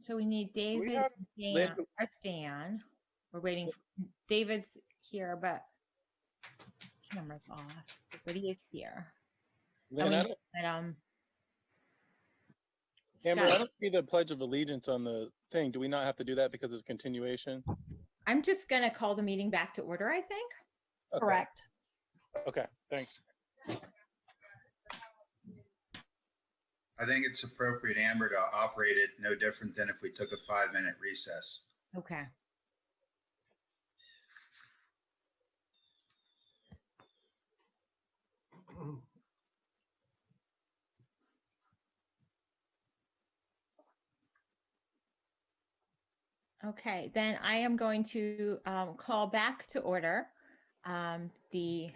So we need David and Stan. We're waiting for David's here, but camera's off. But he is here. Lynn, Amber, I don't see the Pledge of Allegiance on the thing. Do we not have to do that because it's continuation? I'm just going to call the meeting back to order, I think. Okay. Correct. Okay, thanks. I think it's appropriate, Amber, to operate it no different than if we took a 5-minute recess. Okay. Okay, then I am going to call back to order the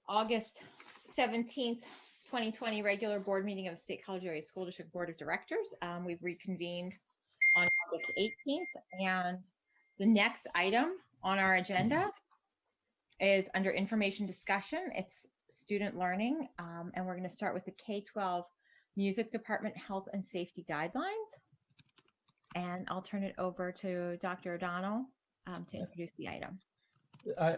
August 17th, 2020 regular board meeting of State College Area School District Board of Directors. We've reconvened on August 18th, and the next item on our agenda is under information discussion. It's student learning, and we're going to start with the K-12 Music Department Health and Safety Guidelines. And I'll turn it over to Dr. O'Donnell to introduce the item.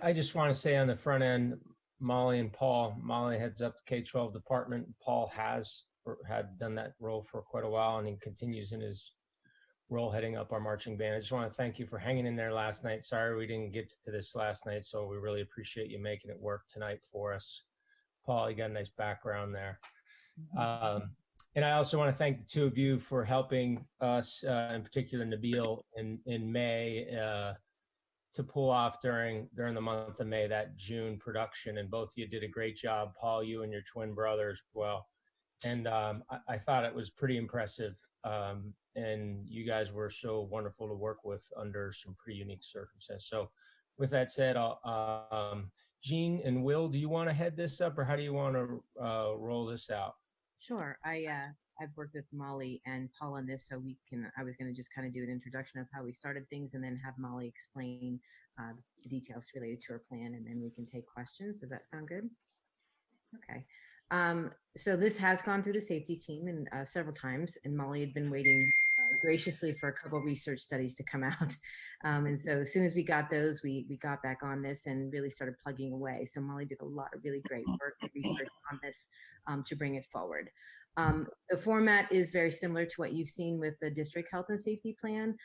I just want to say on the front end, Molly and Paul. Molly heads up the K-12 department. Paul had done that role for quite a while, and he continues in his role heading up our marching band. I just want to thank you for hanging in there last night. Sorry we didn't get to this last night, so we really appreciate you making it work tonight for us. Paul, you got a nice background there. And I also want to thank the two of you for helping us, in particular Nabil, in May, to pull off during the month of May, that June production. And both of you did a great job, Paul, you and your twin brother as well. And I thought it was pretty impressive. And you guys were so wonderful to work with under some pretty unique circumstances. So with that said, Jean and Will, do you want to head this up, or how do you want to roll this out? Sure. I've worked with Molly and Paul on this, so I was going to just kind of do an introduction of how we started things and then have Molly explain the details related to our plan, and then we can take questions. Does that sound good? Okay. So this has gone through the safety team and several times, and Molly had been waiting graciously for a couple of research studies to come out. And so as soon as we got those, we got back on this and really started plugging away. So Molly did a lot of really great work and research on this to bring it forward. The format is very similar to what you've seen with the district health and safety plan.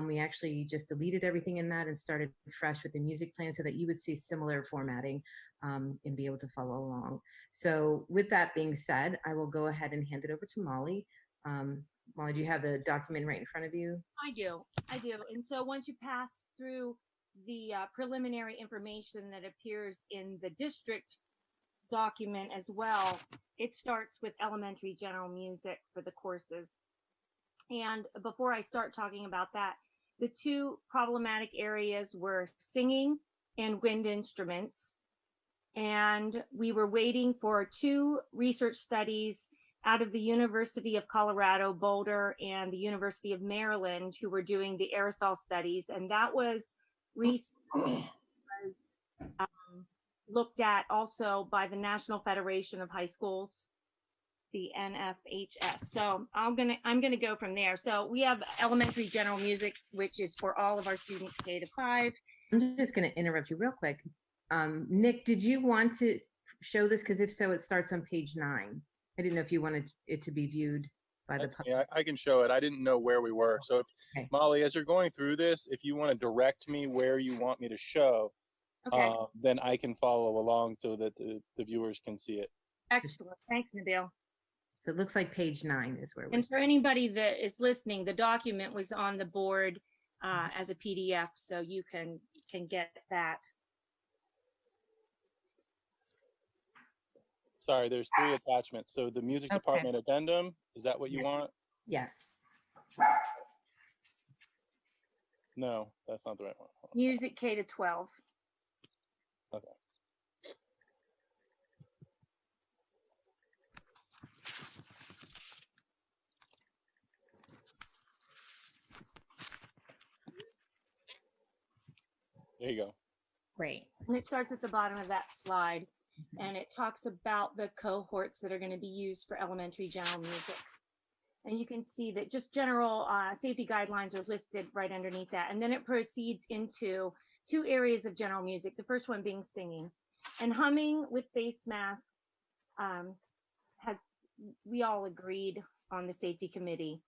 We actually just deleted everything in that and started fresh with the music plan so that you would see similar formatting and be able to follow along. So with that being said, I will go ahead and hand it over to Molly. Molly, do you have the document right in front of you? I do. And so once you pass through the preliminary information that appears in the district document as well, it starts with elementary general music for the courses. And before I start talking about that, the two problematic areas were singing and wind instruments. And we were waiting for two research studies out of the University of Colorado, Boulder, and the University of Maryland, who were doing the aerosol studies. And that was looked at also by the National Federation of High Schools, the NFHS. So I'm gonna go from there. So we have elementary general music, which is for all of our students K to 5. I'm just gonna interrupt you real quick. Nick, did you want to show this? Because if so, it starts on page 9. I didn't know if you wanted it to be viewed by the public. Yeah, I can show it. I didn't know where we were. So if, okay. Molly, as you're going through this, if you want to direct me where you want me to show, okay. Then I can follow along so that the viewers can see it. Excellent. Thanks, Nabil. So it looks like page 9 is where we're. And for anybody that is listening, the document was on the board as a PDF, so you can get that. Sorry, there's 3 attachments. So the music department addendum, is that what you want? Yes. No, that's not the right one. Music K to 12. Okay. There you go. Great. And it starts at the bottom of that slide, and it talks about the cohorts that are going to be used for elementary general music. And you can see that just general safety guidelines are listed right underneath that. And then it proceeds into 2 areas of general music. The first one being singing. And humming with face mask we all agreed on the safety committee.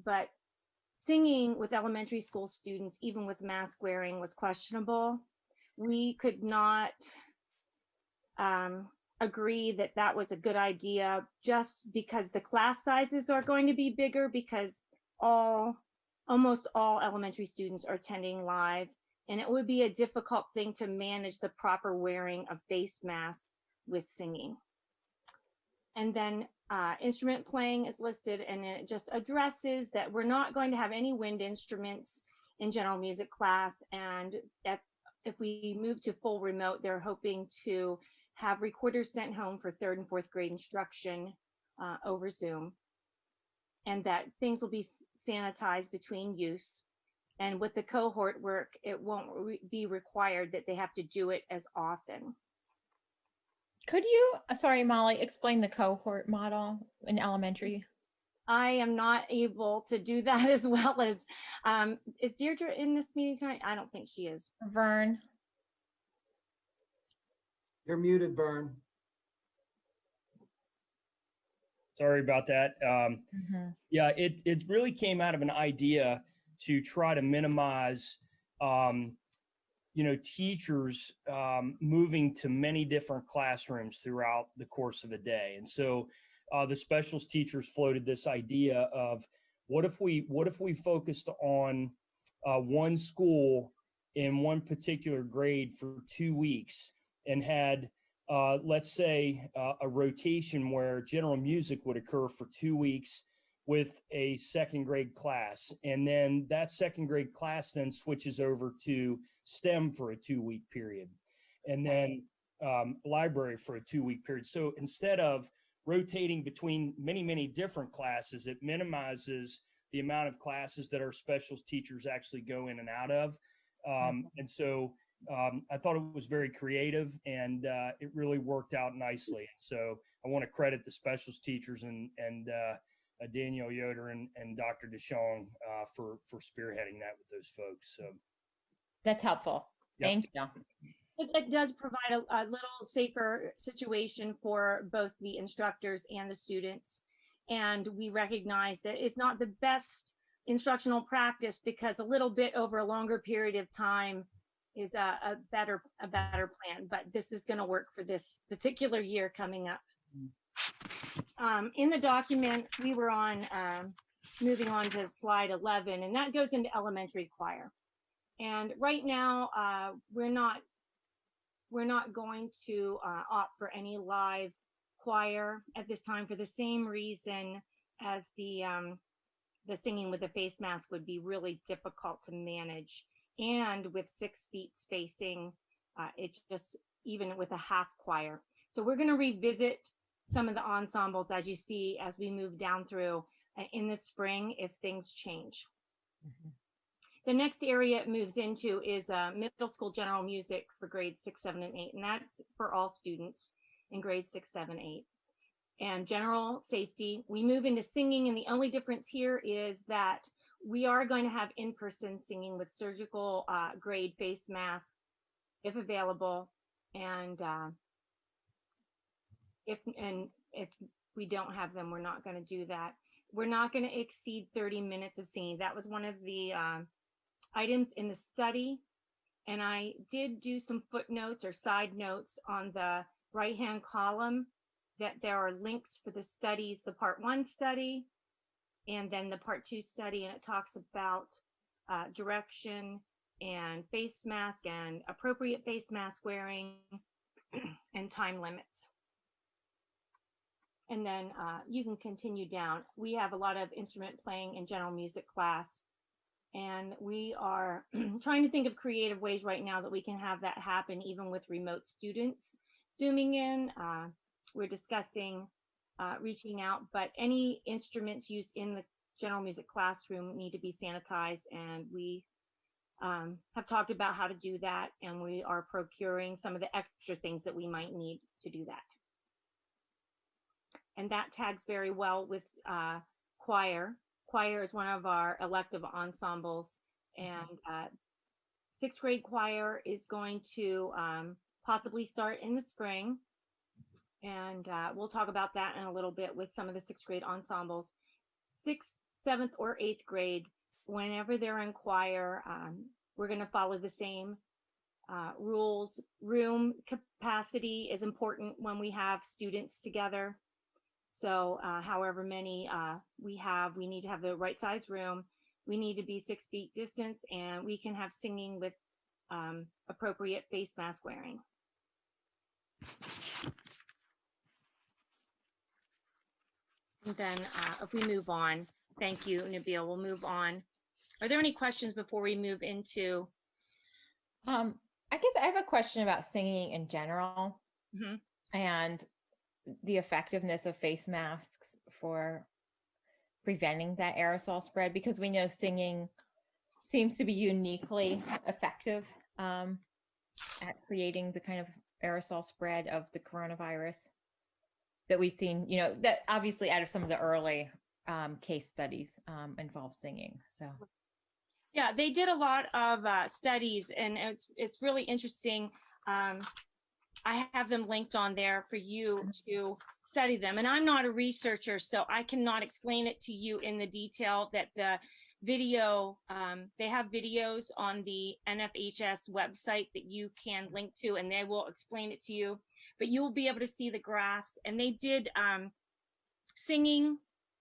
But singing with elementary school students, even with mask wearing, was questionable. We could not agree that that was a good idea just because the class sizes are going to be bigger, because almost all elementary students are attending live, and it would be a difficult thing to manage the proper wearing of face masks with singing. And then instrument playing is listed, and it just addresses that we're not going to have any wind instruments in general music class. And if we move to full remote, they're hoping to have recorders sent home for 3rd and 4th grade instruction over Zoom, and that things will be sanitized between use. And with the cohort work, it won't be required that they have to do it as often. Could you, sorry, Molly, explain the cohort model in elementary? I am not able to do that as well as, is Deirdre in this meeting tonight? I don't think she is. Vern? You're muted, Vern. Sorry about that. Mhm. Yeah, it really came out of an idea to try to minimize, teachers moving to many different classrooms throughout the course of the day. And so the specials teachers floated this idea of what if we focused on one school in one particular grade for 2 weeks and had let's say a rotation where general music would occur for 2 weeks with a 2nd grade class. And then that 2nd grade class then switches over to STEM for a 2-week period, and then library for a 2-week period. So instead of rotating between many, many different classes, it minimizes the amount of classes that our specials teachers actually go in and out of. And so I thought it was very creative, and it really worked out nicely. So I want to credit the specials teachers and Danielle Yoder and Dr. DeShong for spearheading that with those folks. So That's helpful. Yep. Thank you. It does provide a little safer situation for both the instructors and the students. And we recognize that it's not the best instructional practice, because a little bit over a longer period of time is a better plan. But this is going to work for this particular year coming up. In the document, we were on moving on to slide 11, and that goes into elementary choir. And right now, we're not going to opt for any live choir at this time, for the same reason as the singing with a face mask would be really difficult to manage. And with 6 feet spacing, it's just, even with a half choir. So we're going to revisit some of the ensembles, as you see, as we move down through in the spring, if things change. Mhm. The next area it moves into is middle school general music for grades 6, 7, and 8. And that's for all students in grades 6, 7, 8. And general safety, we move into singing. And the only difference here is that we are going to have in-person singing with surgical grade face masks, if available. And if we don't have them, we're not going to do that. We're not going to exceed 30 minutes of singing. That was one of the items in the study. And I did do some footnotes or side notes on the right-hand column, that there are links for the studies, the part 1 study, and then the part 2 study. And it talks about direction and face mask and appropriate face mask wearing and time limits. And then you can continue down. We have a lot of instrument playing in general music class, and we are trying to think of creative ways right now that we can have that happen even with remote students zooming in. We're discussing reaching out, but any instruments used in the general music classroom need to be sanitized, and we have talked about how to do that, and we are procuring some of the extra things that we might need to do that. And that tags very well with choir. Choir is one of our elective ensembles, and sixth grade choir is going to possibly start in the spring. And we'll talk about that in a little bit with some of the sixth grade ensembles. Sixth, seventh, or eighth grade, whenever they're in choir, we're going to follow the same rules. Room capacity is important when we have students together. So however many we have, we need to have the right size room. We need to be 6 feet distance, and we can have singing with appropriate face mask wearing. And then if we move on, thank you, Nabil, we'll move on. Are there any questions before we move into? I guess I have a question about singing in general and the effectiveness of face masks for preventing that aerosol spread, because we know singing seems to be uniquely effective at creating the kind of aerosol spread of the coronavirus that we've seen, you know, that obviously out of some of the early case studies involve singing. So yeah, they did a lot of studies, and it's really interesting. I have them linked on there for you to study them. And I'm not a researcher, so I cannot explain it to you in the detail that the video, they have videos on the NFHS website that you can link to, and they will explain it to you. But you will be able to see the graphs. And they did singing,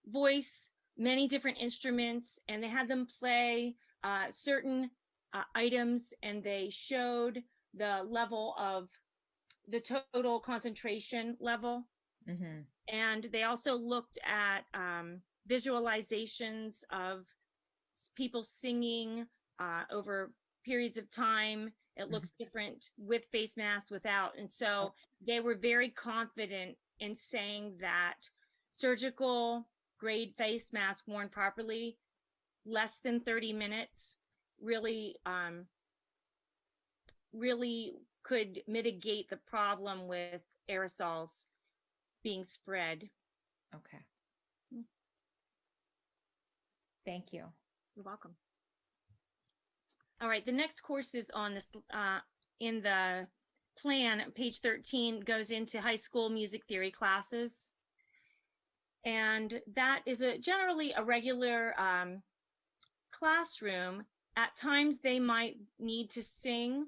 voice, many different instruments, and they had them play certain items, and they showed the level of the total concentration level. And they also looked at visualizations of people singing over periods of time. It looks different with face masks, without. And so they were very confident in saying that surgical grade face mask worn properly, less than 30 minutes, really could mitigate the problem with aerosols being spread. okay. Thank you. You're welcome. All right, the next course is on this in the plan. Page 13 goes into high school music theory classes, and that is generally a regular classroom. At times they might need to sing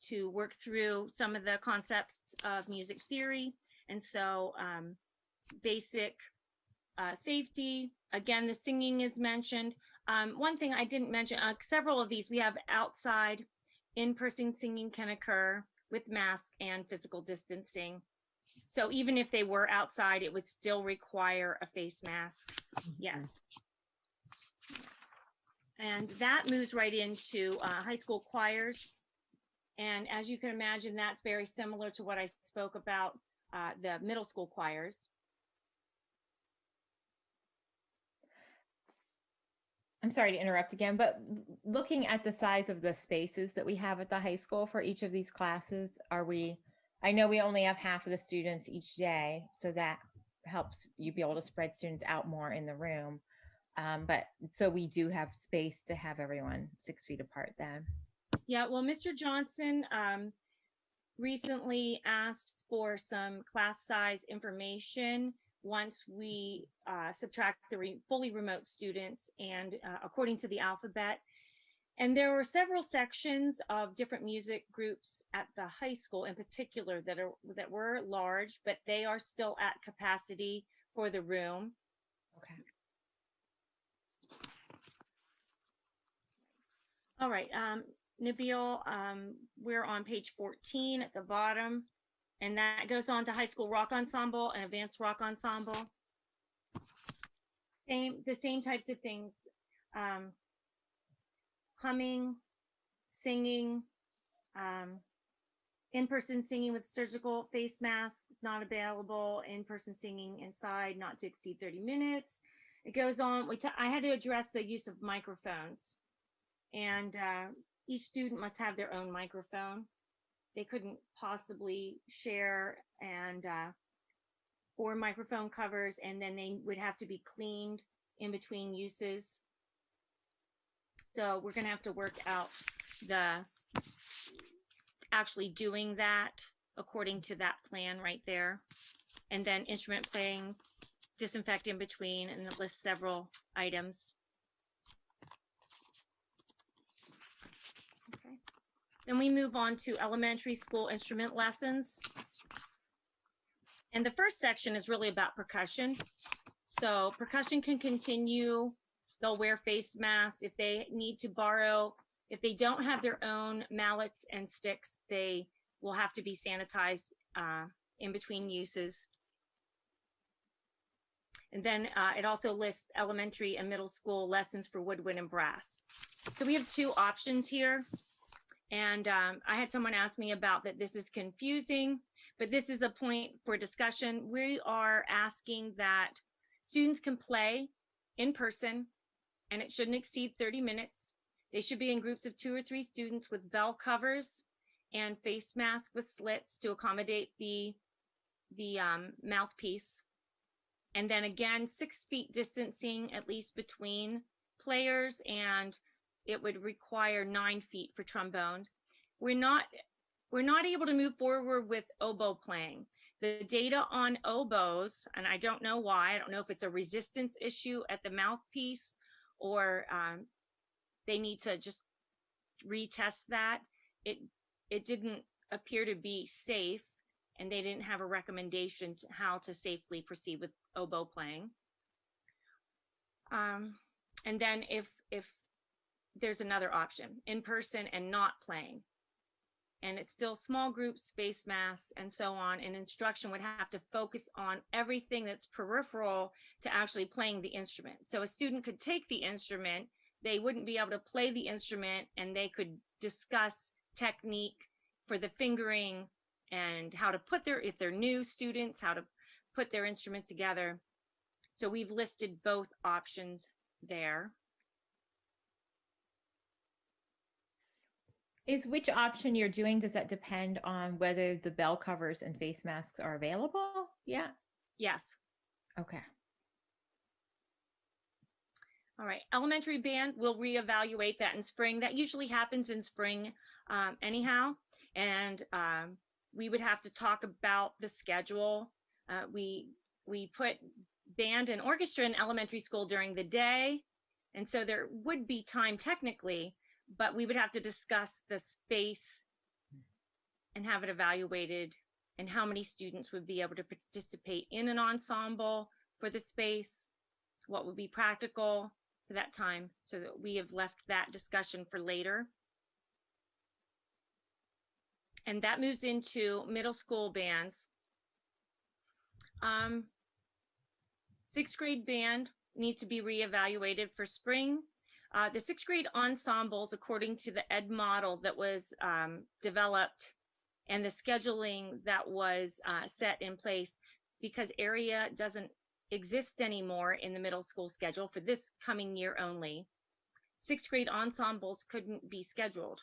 to work through some of the concepts of music theory. And so basic safety, again, the singing is mentioned. One thing I didn't mention, several of these, we have outside, in-person singing can occur with mask and physical distancing. So even if they were outside, it would still require a face mask. Yes. And that moves right into high school choirs. And as you can imagine, that's very similar to what I spoke about, the middle school choirs. I'm sorry to interrupt again, but looking at the size of the spaces that we have at the high school for each of these classes, I know we only have half of the students each day, so that helps you be able to spread students out more in the room. But so we do have space to have everyone 6 feet apart then. Yeah, well, Mr. Johnson recently asked for some class size information once we subtract the fully remote students and according to the alphabet. And there were several sections of different music groups at the high school in particular that were large, but they are still at capacity for the room. Okay. All right, Nabil, we're on page 14 at the bottom, and that goes on to high school rock ensemble and advanced rock ensemble. The same types of things. Humming, singing, in-person singing with surgical face masks not available, in-person singing inside not to exceed 30 minutes. It goes on. I had to address the use of microphones, and each student must have their own microphone. They couldn't possibly share, and or microphone covers, and then they would have to be cleaned in between uses. So we're going to have to work out the actually doing that according to that plan right there. And then instrument playing, disinfect in between, and it lists several items. Okay. Then we move on to elementary school instrument lessons. And the first section is really about percussion. So percussion can continue. They'll wear face masks. If they need to borrow, if they don't have their own mallets and sticks, they will have to be sanitized in between uses. And then it also lists elementary and middle school lessons for woodwind and brass. So we have two options here. And I had someone ask me about that this is confusing, but this is a point for discussion. We are asking that students can play in person, and it shouldn't exceed 30 minutes. They should be in groups of 2 or 3 students with bell covers and face masks with slits to accommodate the mouthpiece. And then again, 6 feet distancing at least between players, and it would require 9 feet for trombone. We're not able to move forward with oboe playing. The data on oboes, and I don't know why, I don't know if it's a resistance issue at the mouthpiece or they need to just retest that. It didn't appear to be safe, and they didn't have a recommendation to how to safely proceed with oboe playing. And then if there's another option, in person and not playing, and it's still small groups, face masks, and so on, and instruction would have to focus on everything that's peripheral to actually playing the instrument. So a student could take the instrument, they wouldn't be able to play the instrument, and they could discuss technique for the fingering and how to put their, if they're new students, how to put their instruments together. So we've listed both options there. Is which option you're doing, does that depend on whether the bell covers and face masks are available? Yeah. Yes. Okay. All right. Elementary band, we'll reevaluate that in spring. That usually happens in spring anyhow. And we would have to talk about the schedule. We put band and orchestra in elementary school during the day. And so there would be time technically, but we would have to discuss the space and have it evaluated and how many students would be able to participate in an ensemble for the space, what would be practical for that time, so that we have left that discussion for later. And that moves into middle school bands. 6th grade band needs to be reevaluated for spring. The 6th grade ensembles, according to the ed model that was developed and the scheduling that was set in place, because area doesn't exist anymore in the middle school schedule for this coming year only, 6th grade ensembles couldn't be scheduled.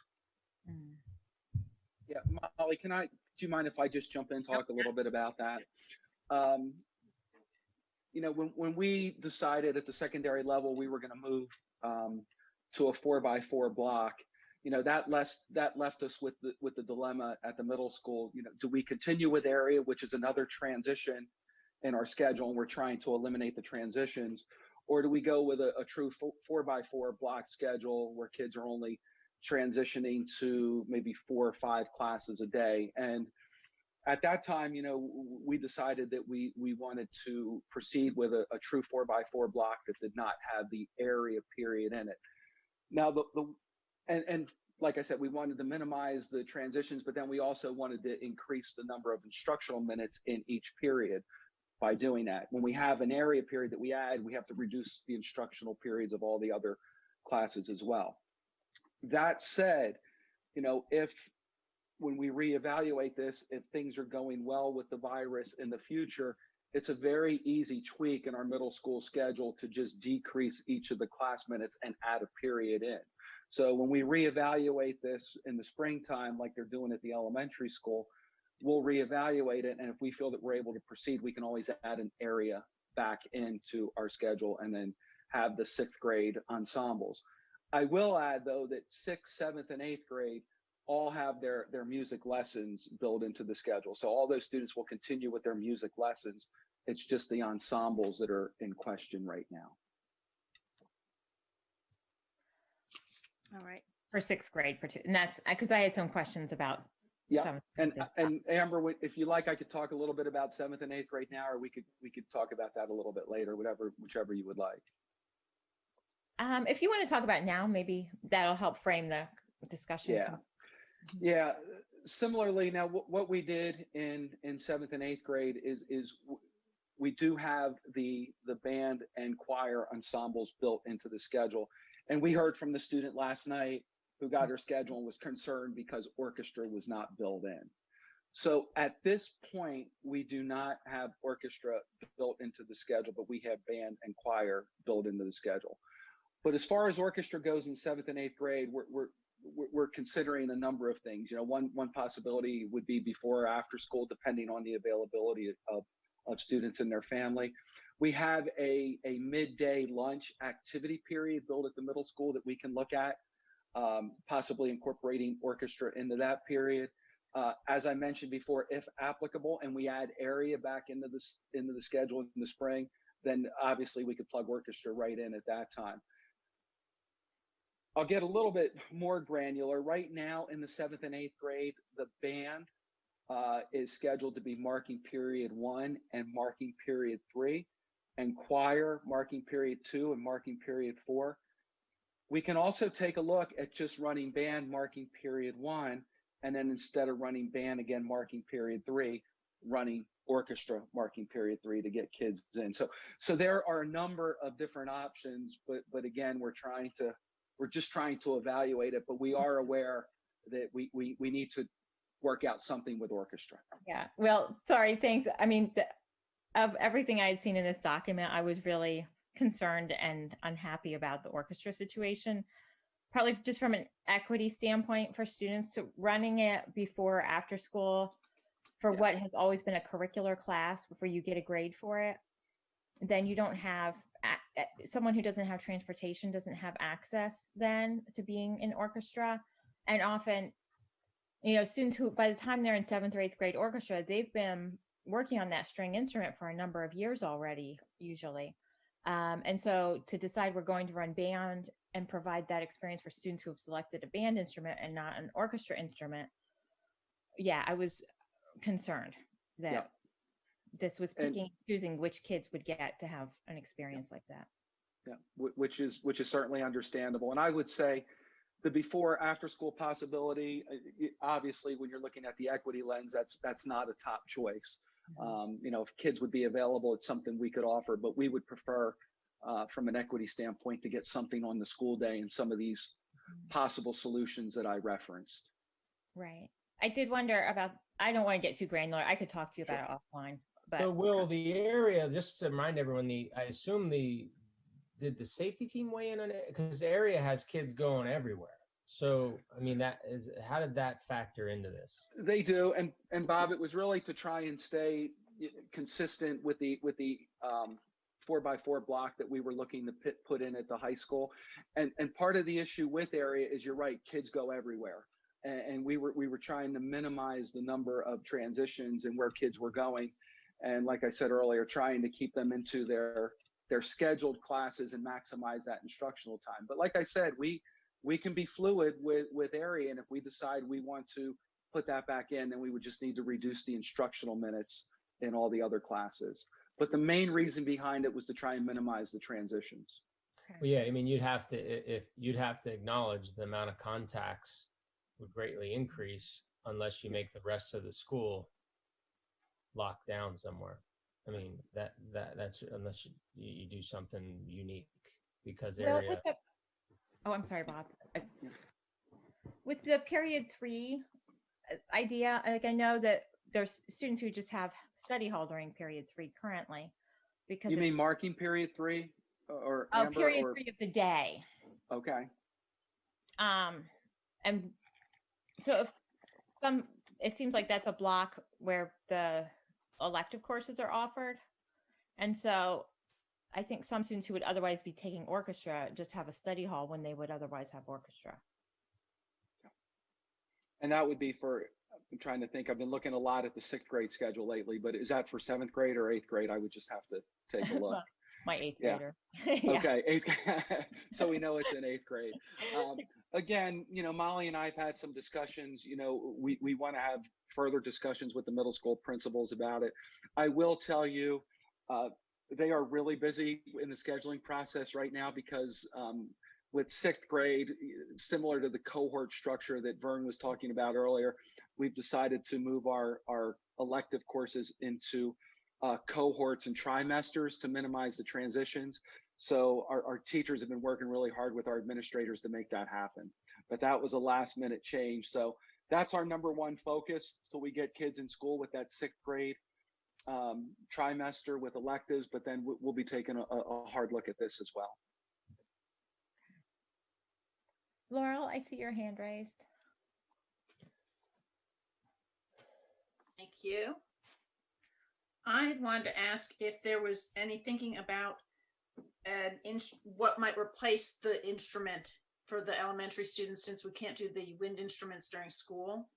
Yeah, Molly, do you mind if I just jump in and talk a little bit about that? You know, when we decided at the secondary level we were going to move to a 4x4 block, you know, that left us with the dilemma at the middle school. You know, do we continue with area, which is another transition in our schedule, and we're trying to eliminate the transitions, or do we go with a true 4x4 block schedule where kids are only transitioning to maybe 4 or 5 classes a day? And at that time, you know, we decided that we wanted to proceed with a true 4x4 block that did not have the area period in it. Now, and like I said, we wanted to minimize the transitions, but then we also wanted to increase the number of instructional minutes in each period by doing that. When we have an area period that we add, we have to reduce the instructional periods of all the other classes as well. That said, you know, when we reevaluate this, if things are going well with the virus in the future, it's a very easy tweak in our middle school schedule to just decrease each of the class minutes and add a period in. So when we reevaluate this in the springtime, like they're doing at the elementary school, we'll reevaluate it. And if we feel that we're able to proceed, we can always add an area back into our schedule and then have the 6th grade ensembles. I will add though that 6th, 7th, and 8th grade all have their music lessons built into the schedule. So all those students will continue with their music lessons. It's just the ensembles that are in question right now. All right. For 6th grade, and that's because I had some questions about. Yeah, and Amber, if you like, I could talk a little bit about 7th and 8th grade now, or we could talk about that a little bit later, whichever you would like. If you want to talk about it now, maybe that'll help frame the discussion. Yeah. Yeah. Similarly, now what we did in 7th and 8th grade is we do have the band and choir ensembles built into the schedule. And we heard from the student last night who got her schedule and was concerned because orchestra was not built in. So at this point, we do not have orchestra built into the schedule, but we have band and choir built into the schedule. But as far as orchestra goes in 7th and 8th grade, we're considering a number of things. You know, one possibility would be before or after school, depending on the availability of students and their family. We have a midday lunch activity period built at the middle school that we can look at, possibly incorporating orchestra into that period. As I mentioned before, if applicable, and we add area back into the schedule in the spring, then obviously we could plug orchestra right in at that time. I'll get a little bit more granular. Right now in the 7th and 8th grade, the band is scheduled to be marking period 1 and marking period 3, and choir marking period 2 and marking period 4. We can also take a look at just running band marking period 1, and then instead of running band again marking period 3, running orchestra marking period 3 to get kids in. So there are a number of different options, but again, we're just trying to evaluate it, but we are aware that we need to work out something with orchestra. Yeah, well, sorry, thanks. I mean, of everything I had seen in this document, I was really concerned and unhappy about the orchestra situation, probably just from an equity standpoint for students. To running it before or after school for what has always been a curricular class before you get a grade for it, then you don't have someone who doesn't have transportation doesn't have access then to being in orchestra. And often, you know, students who by the time they're in 7th or 8th grade orchestra, they've been working on that string instrument for a number of years already, usually. And so to decide we're going to run band and provide that experience for students who have selected a band instrument and not an orchestra instrument, I was concerned that this was choosing which kids would get to have an experience like that. Yeah, which is certainly understandable. And I would say the before after school possibility, obviously when you're looking at the equity lens, that's not a top choice. You know, if kids would be available, it's something we could offer, but we would prefer from an equity standpoint to get something on the school day and some of these possible solutions that I referenced. Right. I did wonder about, I don't want to get too granular. I could talk to you about it offline. But so Will, the area, just to remind everyone, I assume did the safety team weigh in on it? Because the area has kids going everywhere. So, I mean, how did that factor into this? They do. And Bob, it was really to try and stay consistent with the 4x4 block that we were looking to put in at the high school. And part of the issue with area is, you're right, kids go everywhere. And we were trying to minimize the number of transitions and where kids were going. And like I said earlier, trying to keep them into their scheduled classes and maximize that instructional time. But like I said, we can be fluid with area. And if we decide we want to put that back in, then we would just need to reduce the instructional minutes in all the other classes. But the main reason behind it was to try and minimize the transitions. Well, yeah, I mean, you'd have to acknowledge the amount of contacts would greatly increase unless you make the rest of the school locked down somewhere. I mean, that's unless you do something unique, because area. I'm sorry, Bob. With the period 3 idea, like, I know that there's students who just have study hall during period 3 currently, because you mean marking period 3 or period 3 of the day. Okay. And so it seems like that's a block where the elective courses are offered. And so I think some students who would otherwise be taking orchestra just have a study hall when they would otherwise have orchestra. And that would be for, I'm trying to think, I've been looking a lot at the 6th grade schedule lately, but is that for 7th grade or 8th grade? I would just have to take a look. Well, my 8th Yeah. grader. Yeah. Okay, 8th. So we know it's in 8th grade. Again, Molly and I have had some discussions. We want to have further discussions with the middle school principals about it. I will tell you, they are really busy in the scheduling process right now because with 6th grade, similar to the cohort structure that Vern was talking about earlier, we've decided to move our elective courses into cohorts and trimesters to minimize the transitions. So our teachers have been working really hard with our administrators to make that happen. But that was a last minute change. So that's our number one focus. So we get kids in school with that 6th grade trimester with electives, but then we'll be taking a hard look at this as well. Laurel, I see your hand raised. Thank you. I wanted to ask if there was any thinking about what might replace the instrument for the elementary students, since we can't do the wind instruments during school.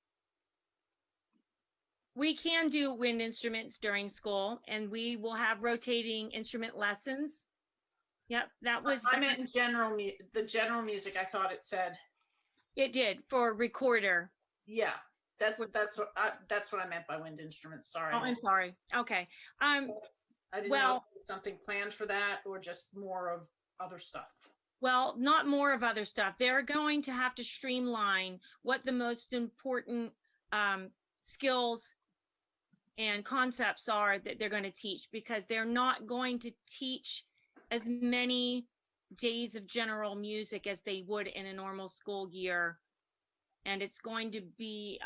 We can do wind instruments during school, and we will have rotating instrument lessons. Yep, that was. I meant in general, the general music. I thought it said. It did for recorder. Yeah, that's what I meant by wind instruments. Sorry. Oh, I'm sorry. Okay. So I didn't know if there was something planned for that or just more of other stuff. Well, not more of other stuff. They're going to have to streamline what the most important skills and concepts are that they're going to teach, because they're not going to teach as many days of general music as they would in a normal school year. And it's going to be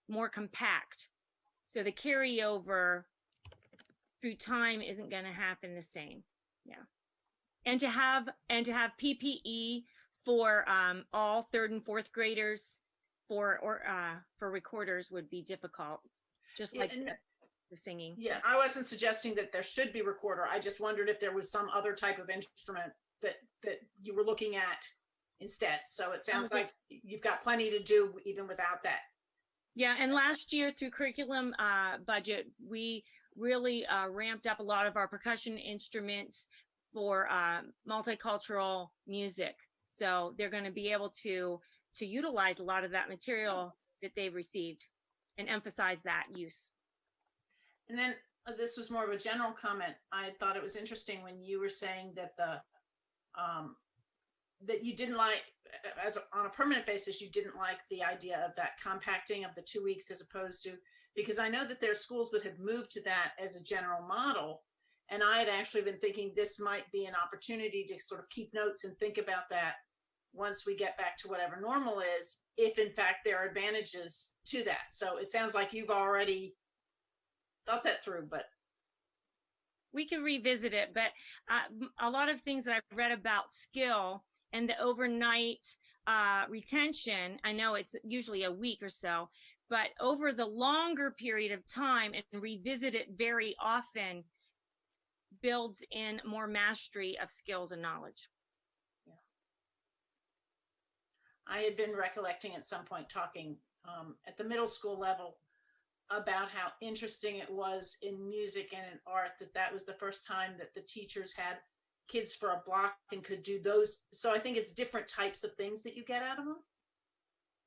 more compact. So the carryover through time isn't going to happen the same. Yeah. And to have PPE for all 3rd and 4th graders for recorders would be difficult, just like the singing. Yeah, I wasn't suggesting that there should be recorder. I just wondered if there was some other type of instrument that you were looking at instead. So it sounds like you've got plenty to do even without that. Yeah, and last year through curriculum budget, we really ramped up a lot of our percussion instruments for multicultural music. So they're going to be able to utilize a lot of that material that they've received and emphasize that use. And then this was more of a general comment. I thought it was interesting when you were saying that that you didn't like, on a permanent basis, you didn't like the idea of that compacting of the 2 weeks as opposed to, because I know that there are schools that have moved to that as a general model. And I had actually been thinking this might be an opportunity to sort of keep notes and think about that once we get back to whatever normal is, if in fact there are advantages to that. So it sounds like you've already thought that through, but. We can revisit it, but a lot of things that I've read about skill and the overnight retention, I know it's usually a week or so, but over the longer period of time and revisit it very often builds in more mastery of skills and knowledge. Yeah. I had been recollecting at some point talking at the middle school level about how interesting it was in music and in art that was the first time that the teachers had kids for a block and could do those. So I think it's different types of things that you get out of them.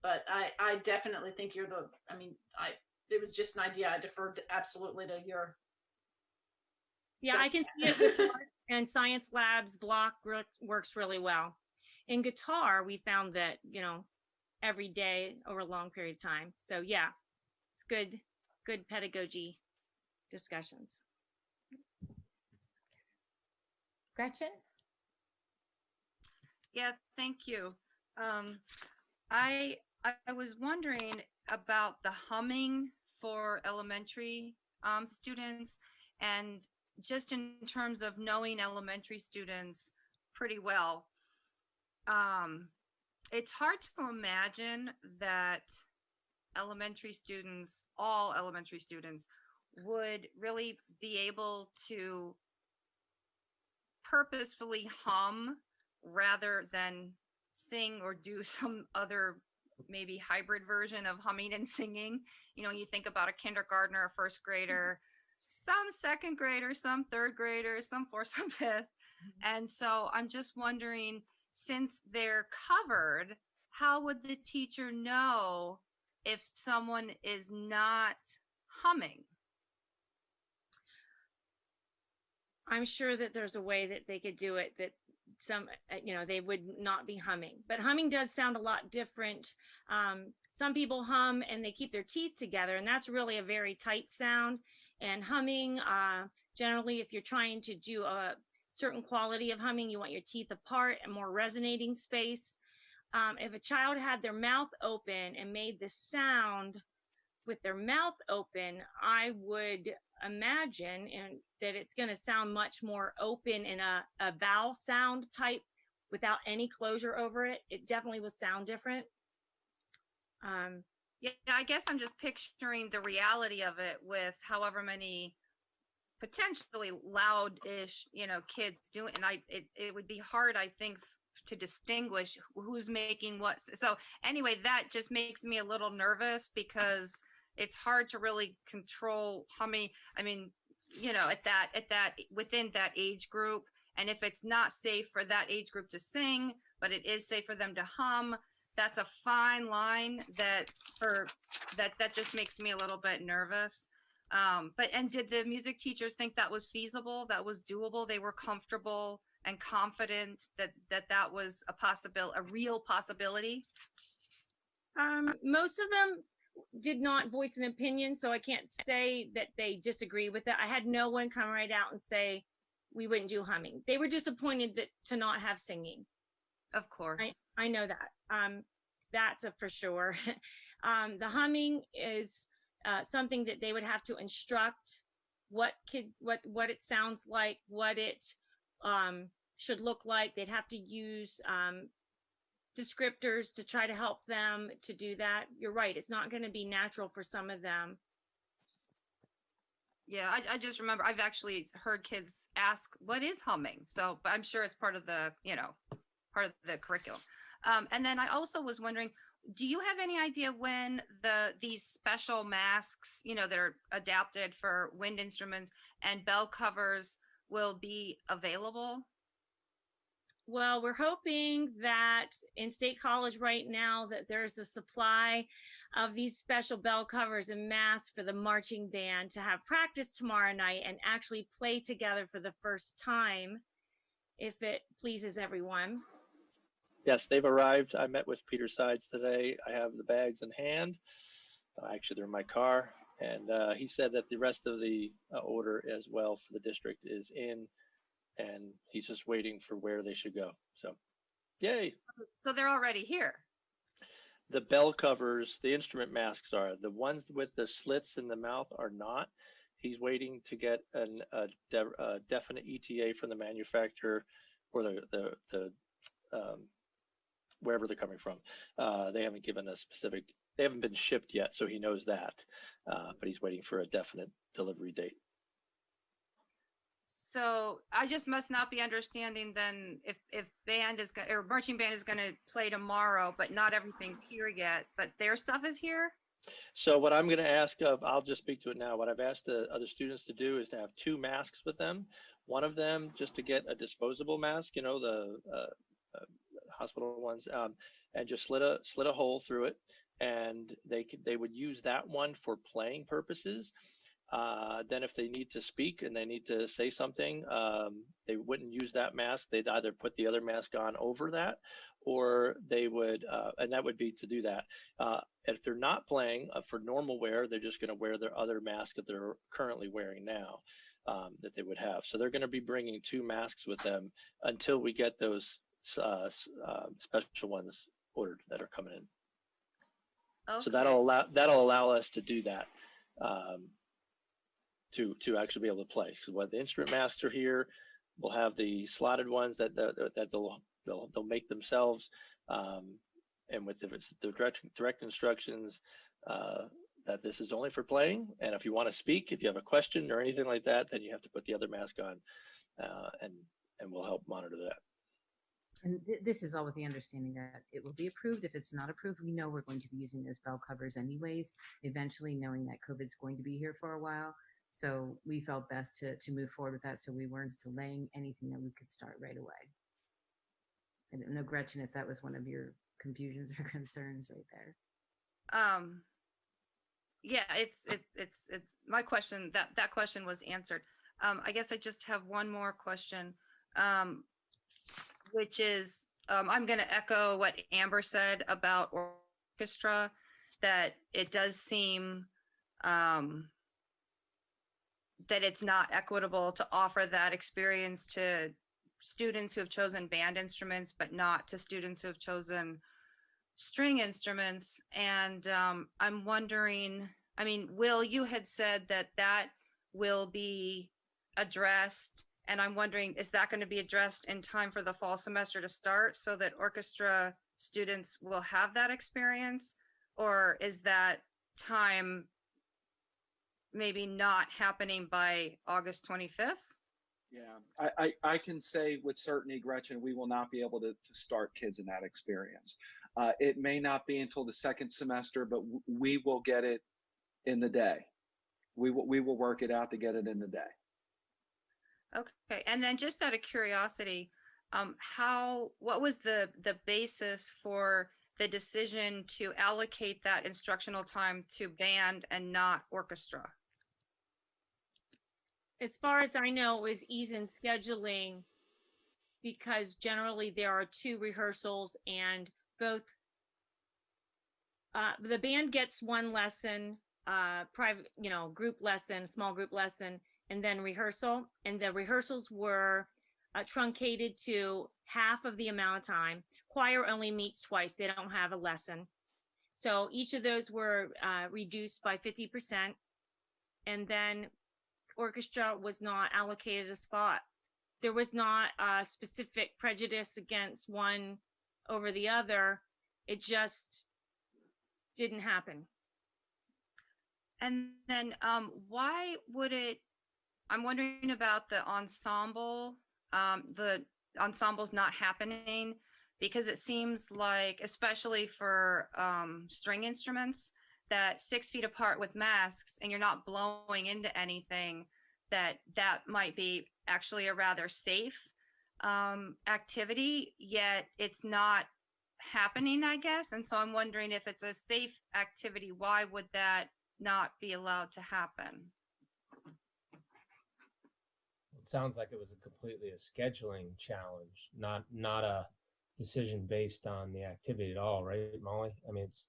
But I definitely think it was just an idea. I deferred absolutely to your. Yeah, so. I can see it with art and science labs block works really well. In guitar, we found that, every day over a long period of time. So yeah, it's good pedagogy discussions. Gretchen? Yeah, thank you. I was wondering about the humming for elementary students, and just in terms of knowing elementary students pretty well. It's hard to imagine that elementary students, all elementary students, would really be able to purposefully hum rather than sing or do some other maybe hybrid version of humming and singing. You know, you think about a kindergartner, a first grader, some second graders, some third graders, some fourth, some fifth. And so I'm just wondering, since they're covered, how would the teacher know if someone is not humming? I'm sure that there's a way that they could do it that some, they would not be humming. But humming does sound a lot different. Some people hum and they keep their teeth together, and that's really a very tight sound. And humming, generally, if you're trying to do a certain quality of humming, you want your teeth apart and more resonating space. If a child had their mouth open and made the sound with their mouth open, I would imagine that it's going to sound much more open in a vowel sound type without any closure over it. It definitely will sound different. Yeah, I guess I'm just picturing the reality of it with however many potentially loud-ish, kids doing, and it would be hard, I think, to distinguish who's making what. So anyway, that just makes me a little nervous because it's hard to really control humming. I mean, at that within that age group, and if it's not safe for that age group to sing, but it is safe for them to hum, that's a fine line that just makes me a little bit nervous. And did the music teachers think that was feasible, that was doable? They were comfortable and confident that was a real possibility? Most of them did not voice an opinion, so I can't say that they disagree with it. I had no one come right out and say we wouldn't do humming. They were disappointed to not have singing. Of course. I know that. That's for sure. The humming is something that they would have to instruct what it sounds like, what it should look like. They'd have to use descriptors to try to help them to do that. You're right. It's not going to be natural for some of them. Yeah, I just remember I've actually heard kids ask, what is humming? So, but I'm sure it's part of the, part of the curriculum. And then I also was wondering, do you have any idea when these special masks, that are adapted for wind instruments and bell covers will be available? Well, we're hoping that in State College right now that there's a supply of these special bell covers and masks for the marching band to have practice tomorrow night and actually play together for the first time, if it pleases everyone. Yes, they've arrived. I met with Peter Sides today. I have the bags in hand. Actually, they're in my car. And he said that the rest of the order as well for the district is in, and he's just waiting for where they should go. So, yay. So they're already here. The bell covers, the instrument masks are. The ones with the slits in the mouth are not. He's waiting to get a definite ETA from the manufacturer or the wherever they're coming from. They haven't given a specific, they haven't been shipped yet, so he knows that, but he's waiting for a definite delivery date. So I just must not be understanding then if band is or marching band is going to play tomorrow, but not everything's here yet, but their stuff is here. So what I'm going to ask of, I'll just speak to it now. What I've asked the other students to do is to have 2 masks with them. One of them just to get a disposable mask, the hospital ones, and just slit a hole through it, and they would use that one for playing purposes. Then if they need to speak and they need to say something, they wouldn't use that mask. They'd either put the other mask on over that, or they would, and that would be to do that. If they're not playing for normal wear, they're just going to wear their other mask that they're currently wearing now, that they would have. So they're going to be bringing 2 masks with them until we get those special ones ordered that are coming in. Okay. So that'll allow us to do that. To actually be able to play, because when the instrument masks are here, we'll have the slotted ones that they'll make themselves, and with the direct instructions, that this is only for playing. And if you want to speak, if you have a question or anything like that, then you have to put the other mask on, and we'll help monitor that. And this is all with the understanding that it will be approved. If it's not approved, we know we're going to be using those bell covers anyways, eventually knowing that COVID's going to be here for a while. So we felt best to move forward with that, so we weren't delaying anything, that we could start right away. I don't know, Gretchen, if that was one of your confusions or concerns right there. Yeah, it's my question, that question was answered. I guess I just have one more question, which is, I'm going to echo what Amber said about orchestra, that it does seem that it's not equitable to offer that experience to students who have chosen band instruments, but not to students who have chosen string instruments. And I'm wondering, I mean, Will, you had said that that will be addressed, and I'm wondering, is that going to be addressed in time for the fall semester to start so that orchestra students will have that experience? Or is that time maybe not happening by August 25th? Yeah, I can say with certainty, Gretchen, we will not be able to start kids in that experience. It may not be until the second semester, but we will get it in the day. We will work it out to get it in the day. Okay, and then just out of curiosity, what was the basis for the decision to allocate that instructional time to band and not orchestra? As far as I know, it was ease in scheduling, because generally there are 2 rehearsals, and both the band gets 1 lesson, private, group lesson, small group lesson, and then rehearsal. And the rehearsals were truncated to half of the amount of time. Choir only meets twice. They don't have a lesson. So each of those were reduced by 50%. And then orchestra was not allocated a spot. There was not a specific prejudice against one over the other. It just didn't happen. And then why would it, I'm wondering about the ensembles not happening, because it seems like, especially for string instruments, that 6 feet apart with masks and you're not blowing into anything, that might be actually a rather safe activity, yet it's not happening, I guess. And so I'm wondering, if it's a safe activity, why would that not be allowed to happen? It sounds like it was completely a scheduling challenge, not a decision based on the activity at all, right, Molly? I mean, it's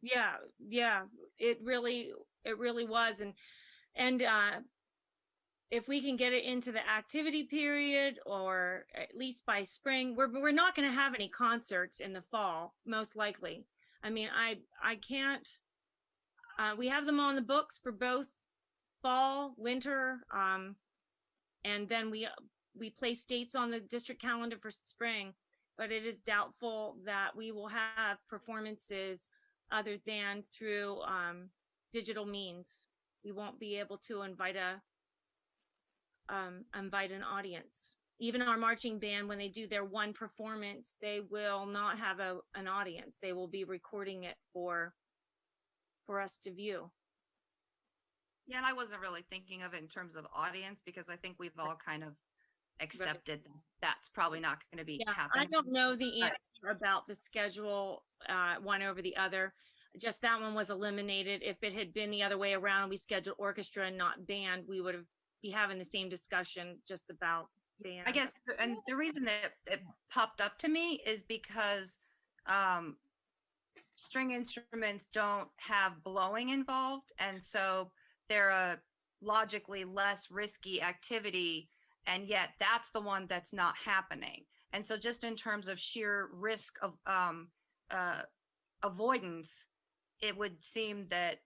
yeah, it really was. And if we can get it into the activity period, or at least by spring, we're not going to have any concerts in the fall, most likely. I mean, I can't, we have them on the books for both fall, winter, and then we place dates on the district calendar for spring, but it is doubtful that we will have performances other than through digital means. We won't be able to invite an audience. Even our marching band, when they do their one performance, they will not have an audience. They will be recording it for us to view. Yeah, and I wasn't really thinking of it in terms of audience, because I think we've all kind of accepted that's probably not going to be happening. I don't know the answer about the schedule, one over the other. Just that one was eliminated. If it had been the other way around, we scheduled orchestra and not band, we would be having the same discussion just about band. I guess, and the reason that it popped up to me is because string instruments don't have blowing involved, and so they're a logically less risky activity, and yet that's the one that's not happening. And so just in terms of sheer risk of avoidance, it would seem that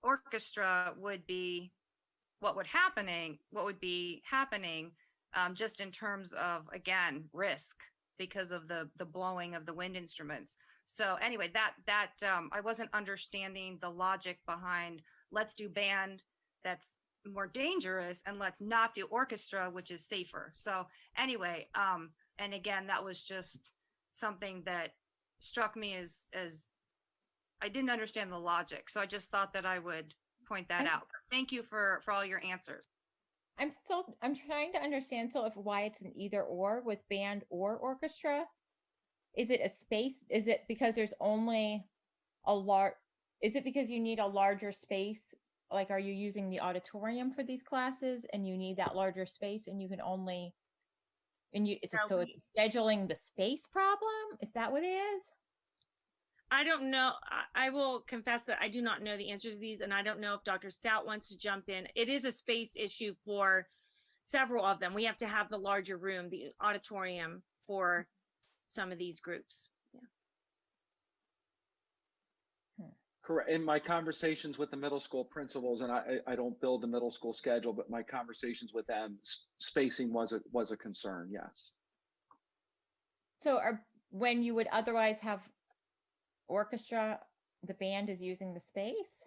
orchestra would be what would be happening, just in terms of, again, risk, because of the blowing of the wind instruments. So anyway, that I wasn't understanding the logic behind let's do band that's more dangerous and let's not do orchestra, which is safer. So anyway, and again, that was just something that struck me as I didn't understand the logic. So I just thought that I would point that out. Thank you for all your answers. I'm trying to understand still why it's an either or with band or orchestra. Is it a space? Is it because there's only is it because you need a larger space? Like, are you using the auditorium for these classes and you need that larger space and you can only, it's scheduling the space problem? Is that what it is? I don't know. I will confess that I do not know the answers to these, and I don't know if Dr. Stout wants to jump in. It is a space issue for several of them. We have to have the larger room, the auditorium, for some of these groups. Yeah. Correct. In my conversations with the middle school principals, and I don't build the middle school schedule, but my conversations with them, spacing was a concern. Yes. So when you would otherwise have orchestra, the band is using the space?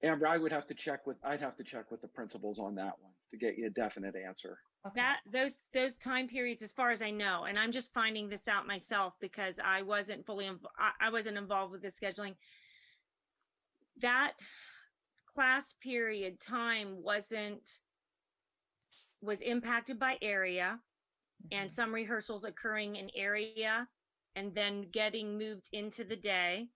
Amber, I'd have to check with the principals on that one to get you a definite answer. Okay. Those time periods, as far as I know, and I'm just finding this out myself because I wasn't I wasn't involved with the scheduling. That class period time was impacted by area, and some rehearsals occurring in area and then getting moved into the day.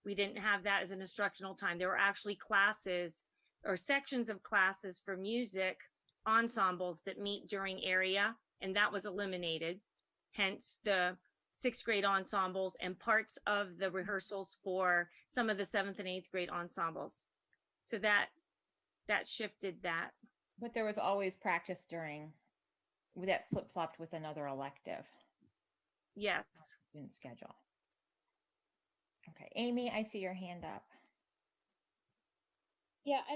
We didn't have that as an instructional time. There were actually classes or sections of classes for music ensembles that meet during area, and that was eliminated. Hence the 6th grade ensembles and parts of the rehearsals for some of the 7th and 8th grade ensembles. So that shifted that. But there was always practice during that flip-flopped with another elective. Yes. Student schedule. Okay, Amy, I see your hand up. Yeah, I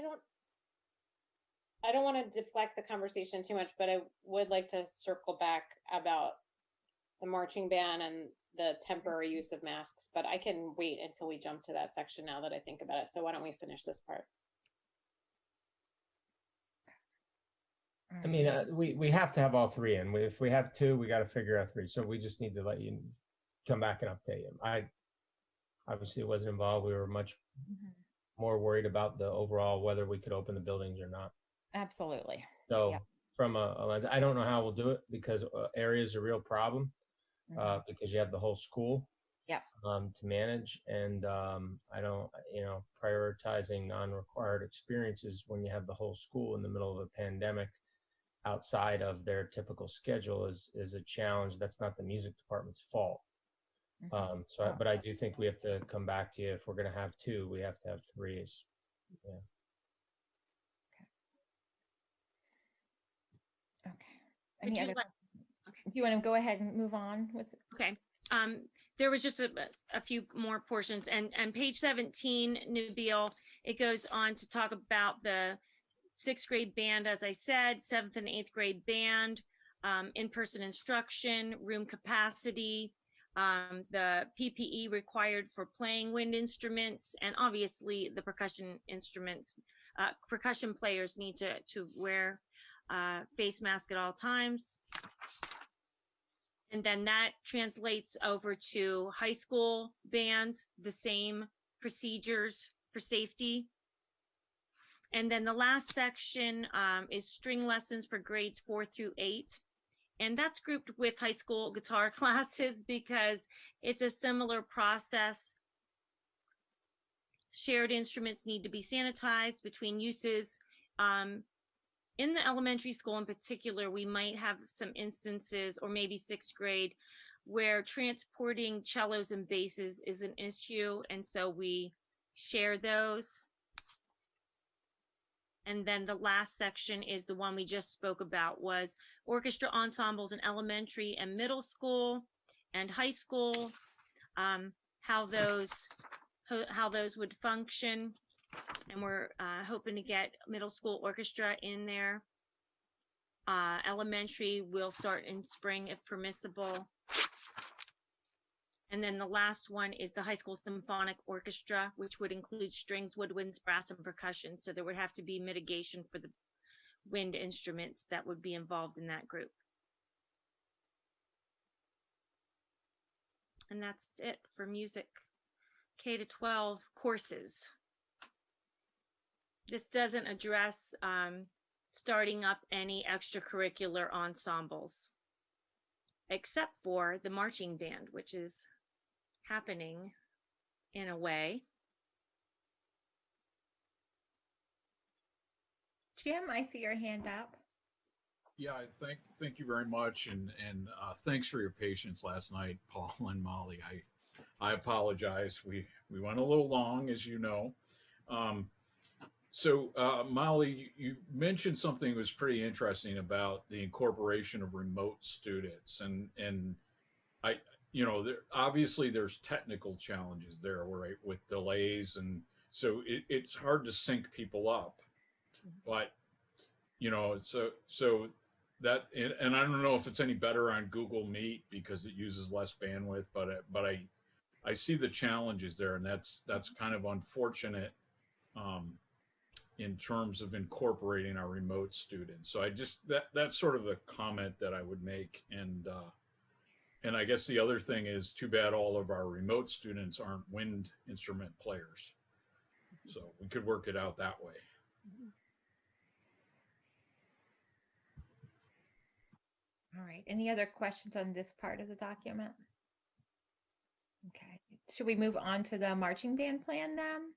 don't want to deflect the conversation too much, but I would like to circle back about the marching band and the temporary use of masks, but I can wait until we jump to that section now that I think about it. So why don't we finish this part? I mean, we have to have all three in. If we have two, we got to figure out three. So we just need to let you come back and update you. I obviously wasn't involved. We were much more worried about the overall whether we could open the buildings or not. Absolutely. So from a lens, I don't know how we'll do it because area is a real problem because you have the whole school to manage. And I don't, prioritizing non-required experiences when you have the whole school in the middle of a pandemic outside of their typical schedule is a challenge. That's not the music department's fault. But I do think we have to come back to you. If we're going to have two, we have to have three. Yeah. Okay. Do you want to go ahead and move on with? Okay. There was just a few more portions, and page 17, Nabil, it goes on to talk about the 6th grade band, as I said, 7th and 8th grade band, in-person instruction, room capacity, the PPE required for playing wind instruments, and obviously the percussion instruments. Percussion players need to wear face mask at all times. And then that translates over to high school bands, the same procedures for safety. And then the last section is string lessons for grades 4 through 8. And that's grouped with high school guitar classes because it's a similar process. Shared instruments need to be sanitized between uses. In the elementary school in particular, we might have some instances, or maybe 6th grade, where transporting cellos and basses is an issue. And so we share those. And then the last section is the one we just spoke about, was orchestra ensembles in elementary and middle school and high school, how those would function. And we're hoping to get middle school orchestra in there. Elementary will start in spring if permissible. And then the last one is the high school symphonic orchestra, which would include strings, woodwinds, brass, and percussion. So there would have to be mitigation for the wind instruments that would be involved in that group. And that's it for music K to 12 courses. This doesn't address starting up any extracurricular ensembles, except for the marching band, which is happening in a way. Jim, I see your hand up. Yeah, thank you very much, and thanks for your patience last night, Paul and Molly. I apologize. We went a little long, as you know. So Molly, you mentioned something that was pretty interesting about the incorporation of remote students, and I, obviously there's technical challenges there, right, with delays, and so it's hard to sync people up, but so that, and I don't know if it's any better on Google Meet because it uses less bandwidth, but I see the challenges there, and that's kind of unfortunate in terms of incorporating our remote students. So I just that's sort of the comment that I would make, and I guess the other thing is too bad all of our remote students aren't wind instrument players. So we could work it out that way. All right. Any other questions on this part of the document? Okay. Should we move on to the marching band plan then?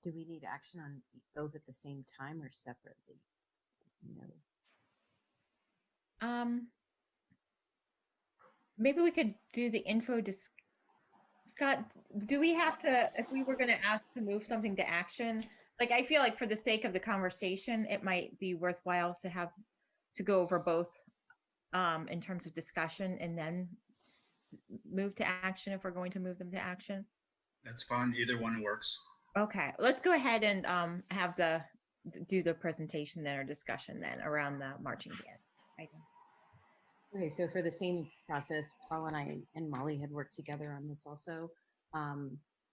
Do we need action on both at the same time or separately? No. Maybe we could do the info. Scott, do we have to, if we were going to ask to move something to action, like I feel like for the sake of the conversation, it might be worthwhile to go over both in terms of discussion and then move to action if we're going to move them to action. That's fine. Either one works. Okay, let's go ahead and do the presentation then or discussion then around the marching band item. Okay, so for the same process, Paul and I and Molly had worked together on this also.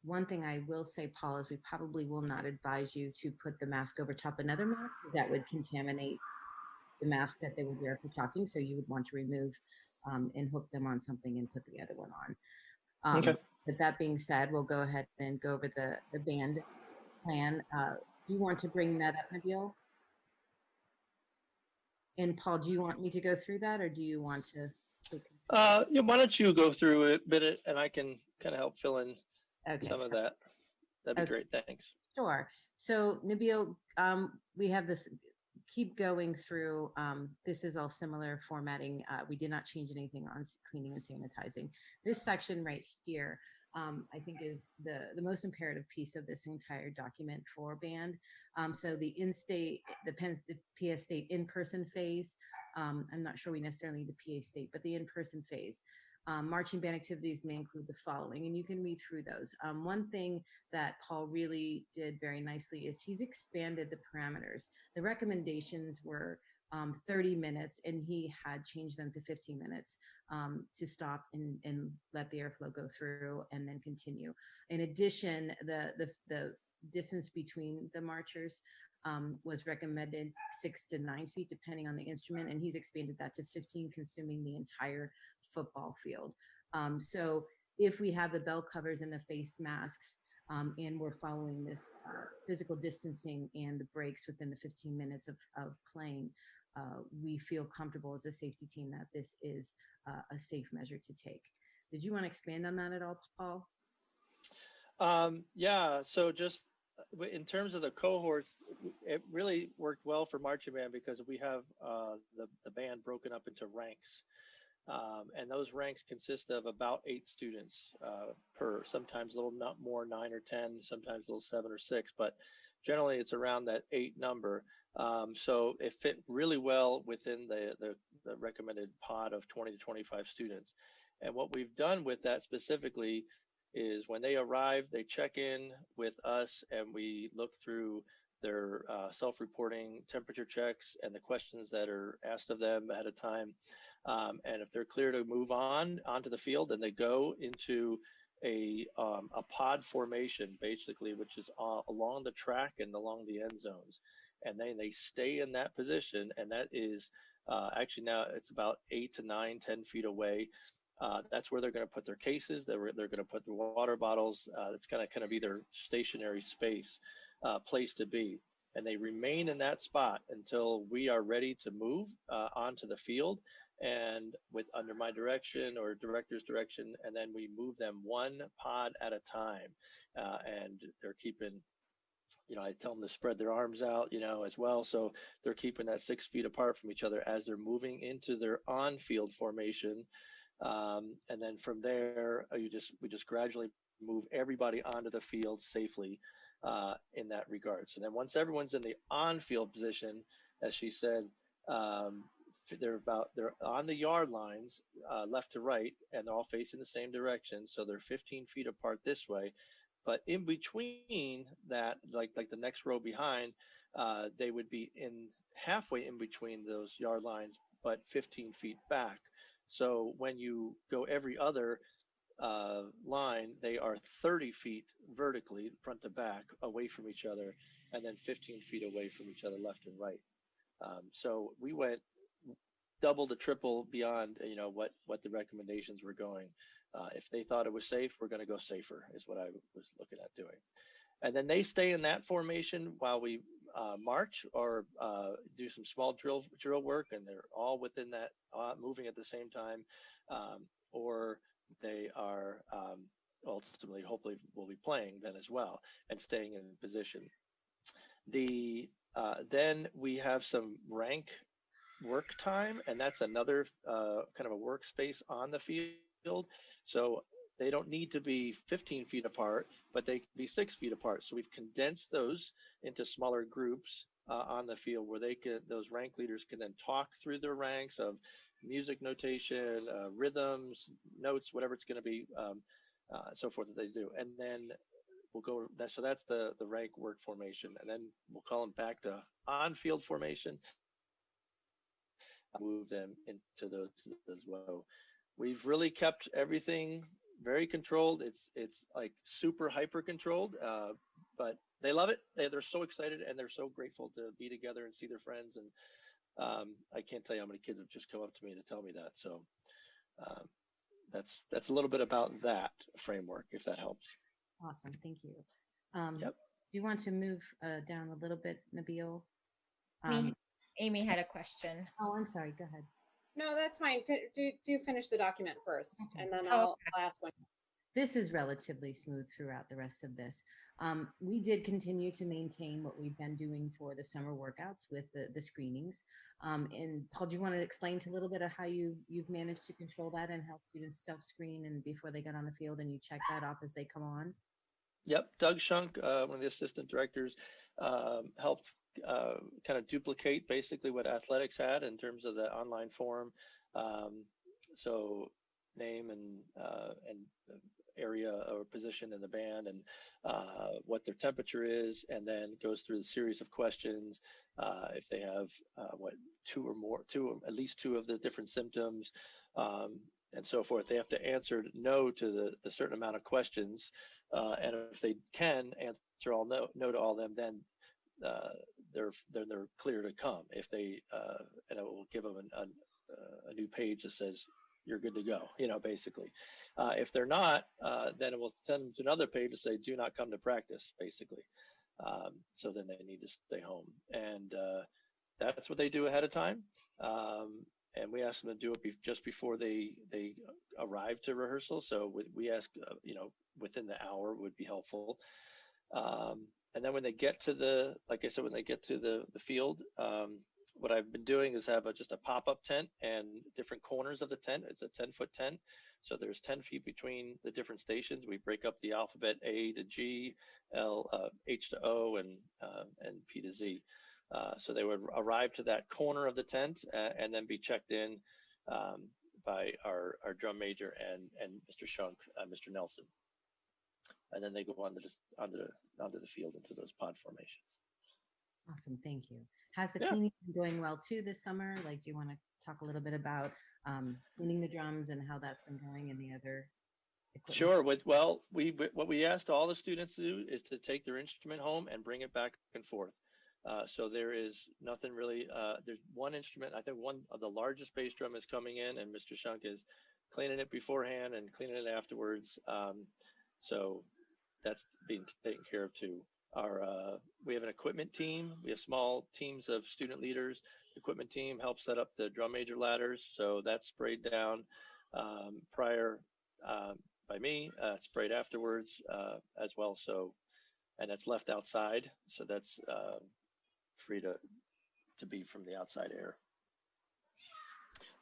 One thing I will say, Paul, is we probably will not advise you to put the mask over top another mask. That would contaminate the mask that they would wear for talking. So you would want to remove and hook them on something and put the other one on. Okay. But that being said, we'll go ahead and go over the band plan. Do you want to bring that up, Nabil? And Paul, do you want me to go through that, or do you want to? Yeah, why don't you go through it a bit, and I can kind of help fill in some of that. That'd be great. Thanks. Sure. So Nabil, we have this. Keep going through. This is all similar formatting. We did not change anything on cleaning and sanitizing. This section right here, I think is the most imperative piece of this entire document for band. So the in-state, the PA state in-person phase. I'm not sure we necessarily need the PA state, but the in-person phase. Marching band activities may include the following, and you can read through those. One thing that Paul really did very nicely is he's expanded the parameters. The recommendations were 30 minutes, and he had changed them to 15 minutes to stop and let the airflow go through and then continue. In addition, the distance between the marchers was recommended 6 to 9 feet, depending on the instrument, and he's expanded that to 15, consuming the entire football field. So if we have the bell covers and the face masks, and we're following this physical distancing and the breaks within the 15 minutes of playing, we feel comfortable as a safety team that this is a safe measure to take. Did you want to expand on that at all, Paul? Yeah, so just in terms of the cohorts, it really worked well for marching band because we have the band broken up into ranks. And those ranks consist of about 8 students per, sometimes a little not more, 9 or 10, sometimes a little 7 or 6, but generally it's around that 8 number. So it fit really well within the recommended pod of 20 to 25 students. And what we've done with that specifically is when they arrive, they check in with us and we look through their self-reporting temperature checks and the questions that are asked of them ahead of time. And if they're clear to move onto the field, then they go into a pod formation, basically, which is along the track and along the end zones. And then they stay in that position, and that is actually now it's about 8 to 9, 10 feet away. That's where they're going to put their cases. They're going to put their water bottles. It's going to kind of be their stationary place to be. And they remain in that spot until we are ready to move onto the field, and under my direction or director's direction, and then we move them one pod at a time. And they're keeping, I tell them to spread their arms out, as well. So they're keeping that 6 feet apart from each other as they're moving into their on-field formation. And then from there, we just gradually move everybody onto the field safely in that regard. So then once everyone's in the on-field position, as she said, they're on the yard lines, left to right, and they're all facing the same direction. So they're 15 feet apart this way. But in between that, like the next row behind, they would be halfway in between those yard lines, but 15 feet back. So when you go every other line, they are 30 feet vertically, front to back, away from each other, and then 15 feet away from each other, left and right. So we went double to triple beyond, what the recommendations were going. If they thought it was safe, we're going to go safer, is what I was looking at doing. And then they stay in that formation while we march or do some small drill work, and they're all within that, moving at the same time, or they are ultimately, hopefully, will be playing then as well and staying in position. Then we have some rank work time, and that's another kind of a workspace on the field. So they don't need to be 15 feet apart, but they can be 6 feet apart. So we've condensed those into smaller groups on the field where those rank leaders can then talk through their ranks of music notation, rhythms, notes, whatever it's going to be, so forth that they do. And then we'll go, so that's the rank work formation. And then we'll call them back to on-field formation, move them into those as well. We've really kept everything very controlled. It's like super hyper controlled, but they love it. They're so excited, and they're so grateful to be together and see their friends. And I can't tell you how many kids have just come up to me to tell me that. So that's a little bit about that framework, if that helps. Awesome, thank you. Yep. Do you want to move down a little bit, Nabil? Amy had a question. Oh, I'm sorry. Go ahead. No, that's fine. Do finish the document first, Okay. and then I'll ask one. This is relatively smooth throughout the rest of this. We did continue to maintain what we've been doing for the summer workouts with the screenings. And Paul, do you want to explain a little bit of how you've managed to control that and how students self-screen and before they get on the field, and you check that off as they come on? Yep, Doug Shunk, one of the assistant directors, helped kind of duplicate basically what athletics had in terms of the online form. So name and area or position in the band, and what their temperature is, and then goes through the series of questions. If they have at least two of the different symptoms, and so forth, they have to answer no to the certain amount of questions. And if they can answer all no to all of them, then they're clear to come. If they and it will give them a new page that says you're good to go, basically. If they're not, then it will send them to another page to say do not come to practice, basically. So then they need to stay home, and that's what they do ahead of time. And we ask them to do it just before they arrive to rehearsal. So we ask, within the hour would be helpful. And then when they get to like I said, when they get to the field, what I've been doing is have just a pop-up tent and different corners of the tent. It's a 10-foot tent. So there's 10 feet between the different stations. We break up the alphabet A to G, H to O, and P to Z. So they would arrive to that corner of the tent and then be checked in by our drum major and Mr. Shunk, Mr. Nelson. And then they go onto the field into those pod formations. Awesome, thank you. Has the Yeah. cleaning been going well too this summer? Like, do you want to talk a little bit about cleaning the drums and how that's been going and the other equipment? Sure. What we asked all the students to do is to take their instrument home and bring it back and forth. So there is nothing really. There's one instrument. I think one of the largest bass drum is coming in, and Mr. Shunk is cleaning it beforehand and cleaning it afterwards. So that's being taken care of too. We have an equipment team. We have small teams of student leaders. The equipment team helps set up the drum major ladders. So that's sprayed down prior by me, sprayed afterwards as well. So, and that's left outside. So that's free to be from the outside air.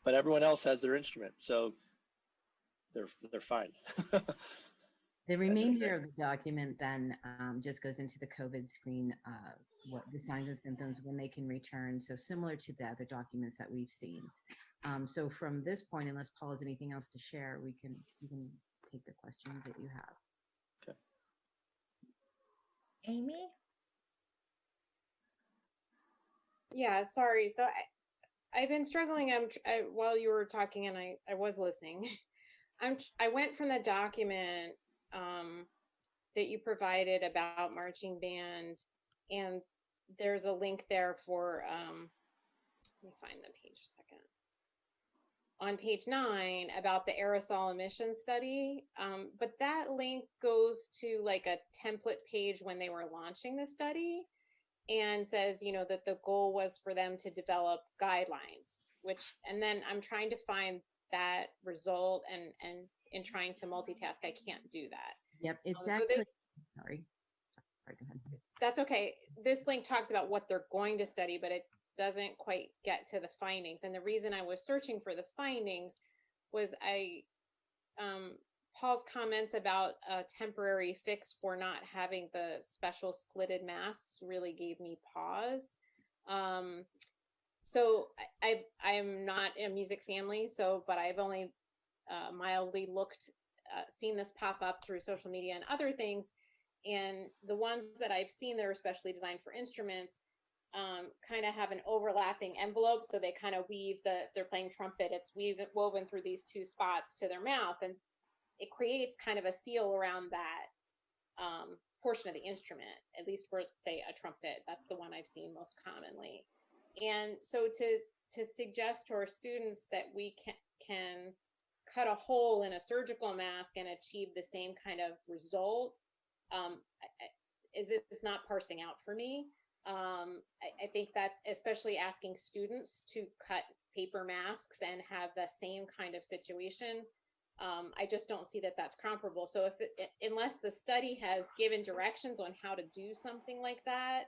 But everyone else has their instrument, so they're fine. The remainder of the document then just goes into the COVID screen, what the signs and symptoms, when they can return. So similar to the other documents that we've seen. So from this point, unless Paul has anything else to share, we can take the questions that you have. Okay. Amy? Yeah, sorry. So I've been struggling. While you were talking, and I was listening. I went from the document that you provided about marching band, and there's a link there for. Let me find the page a second. On page 9 about the aerosol emission study, but that link goes to like a template page when they were launching the study, and says, that the goal was for them to develop guidelines, and then I'm trying to find that result, and in trying to multitask, I can't do that. Yep, it's So actually, sorry, go ahead. That's okay. This link talks about what they're going to study, but it doesn't quite get to the findings. And the reason I was searching for the findings was Paul's comments about a temporary fix for not having the special slitted masks really gave me pause. So I am not a music family, but I've only mildly seen this pop up through social media and other things. And the ones that I've seen that are especially designed for instruments kind of have an overlapping envelope. So they kind of weave they're playing trumpet, it's woven through these two spots to their mouth. And it creates kind of a seal around that portion of the instrument, at least for, say, a trumpet. That's the one I've seen most commonly. And so to suggest to our students that we can cut a hole in a surgical mask and achieve the same kind of result is not parsing out for me. I think that's especially asking students to cut paper masks and have the same kind of situation. I just don't see that that's comparable. So unless the study has given directions on how to do something like that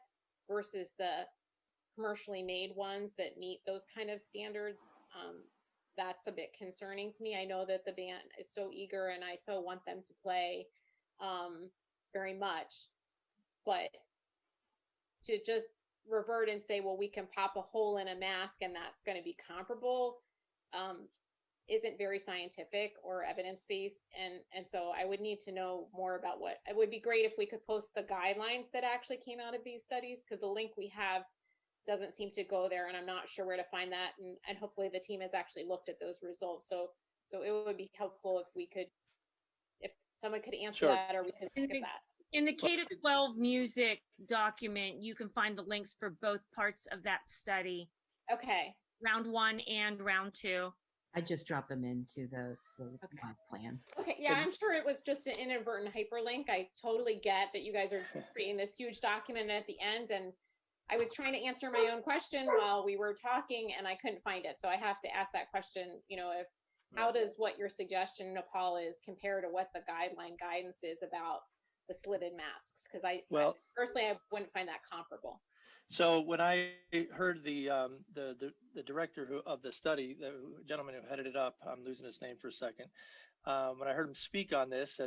versus the commercially made ones that meet those kind of standards, that's a bit concerning to me. I know that the band is so eager and I so want them to play very much, but to just revert and say, well, we can pop a hole in a mask and that's going to be comparable, isn't very scientific or evidence-based. And so I would need to know more about it would be great if we could post the guidelines that actually came out of these studies, because the link we have doesn't seem to go there, and I'm not sure where to find that. And hopefully the team has actually looked at those results. So it would be helpful if someone could answer that, or we could look at that. In the K-12 music document, you can find the links for both parts of that study. Okay. Round 1 and round 2. I just dropped them into the plan. Okay, yeah, I'm sure it was just an inadvertent hyperlink. I totally get that you guys are creating this huge document at the end, and I was trying to answer my own question while we were talking, and I couldn't find it. So I have to ask that question, how does what your suggestion, Nepal, is compare to what the guidance is about the slitted masks? Because personally, I wouldn't find that comparable. So when I heard the director of the study, the gentleman who headed it up, I'm losing his name for a second. When I heard him speak on this,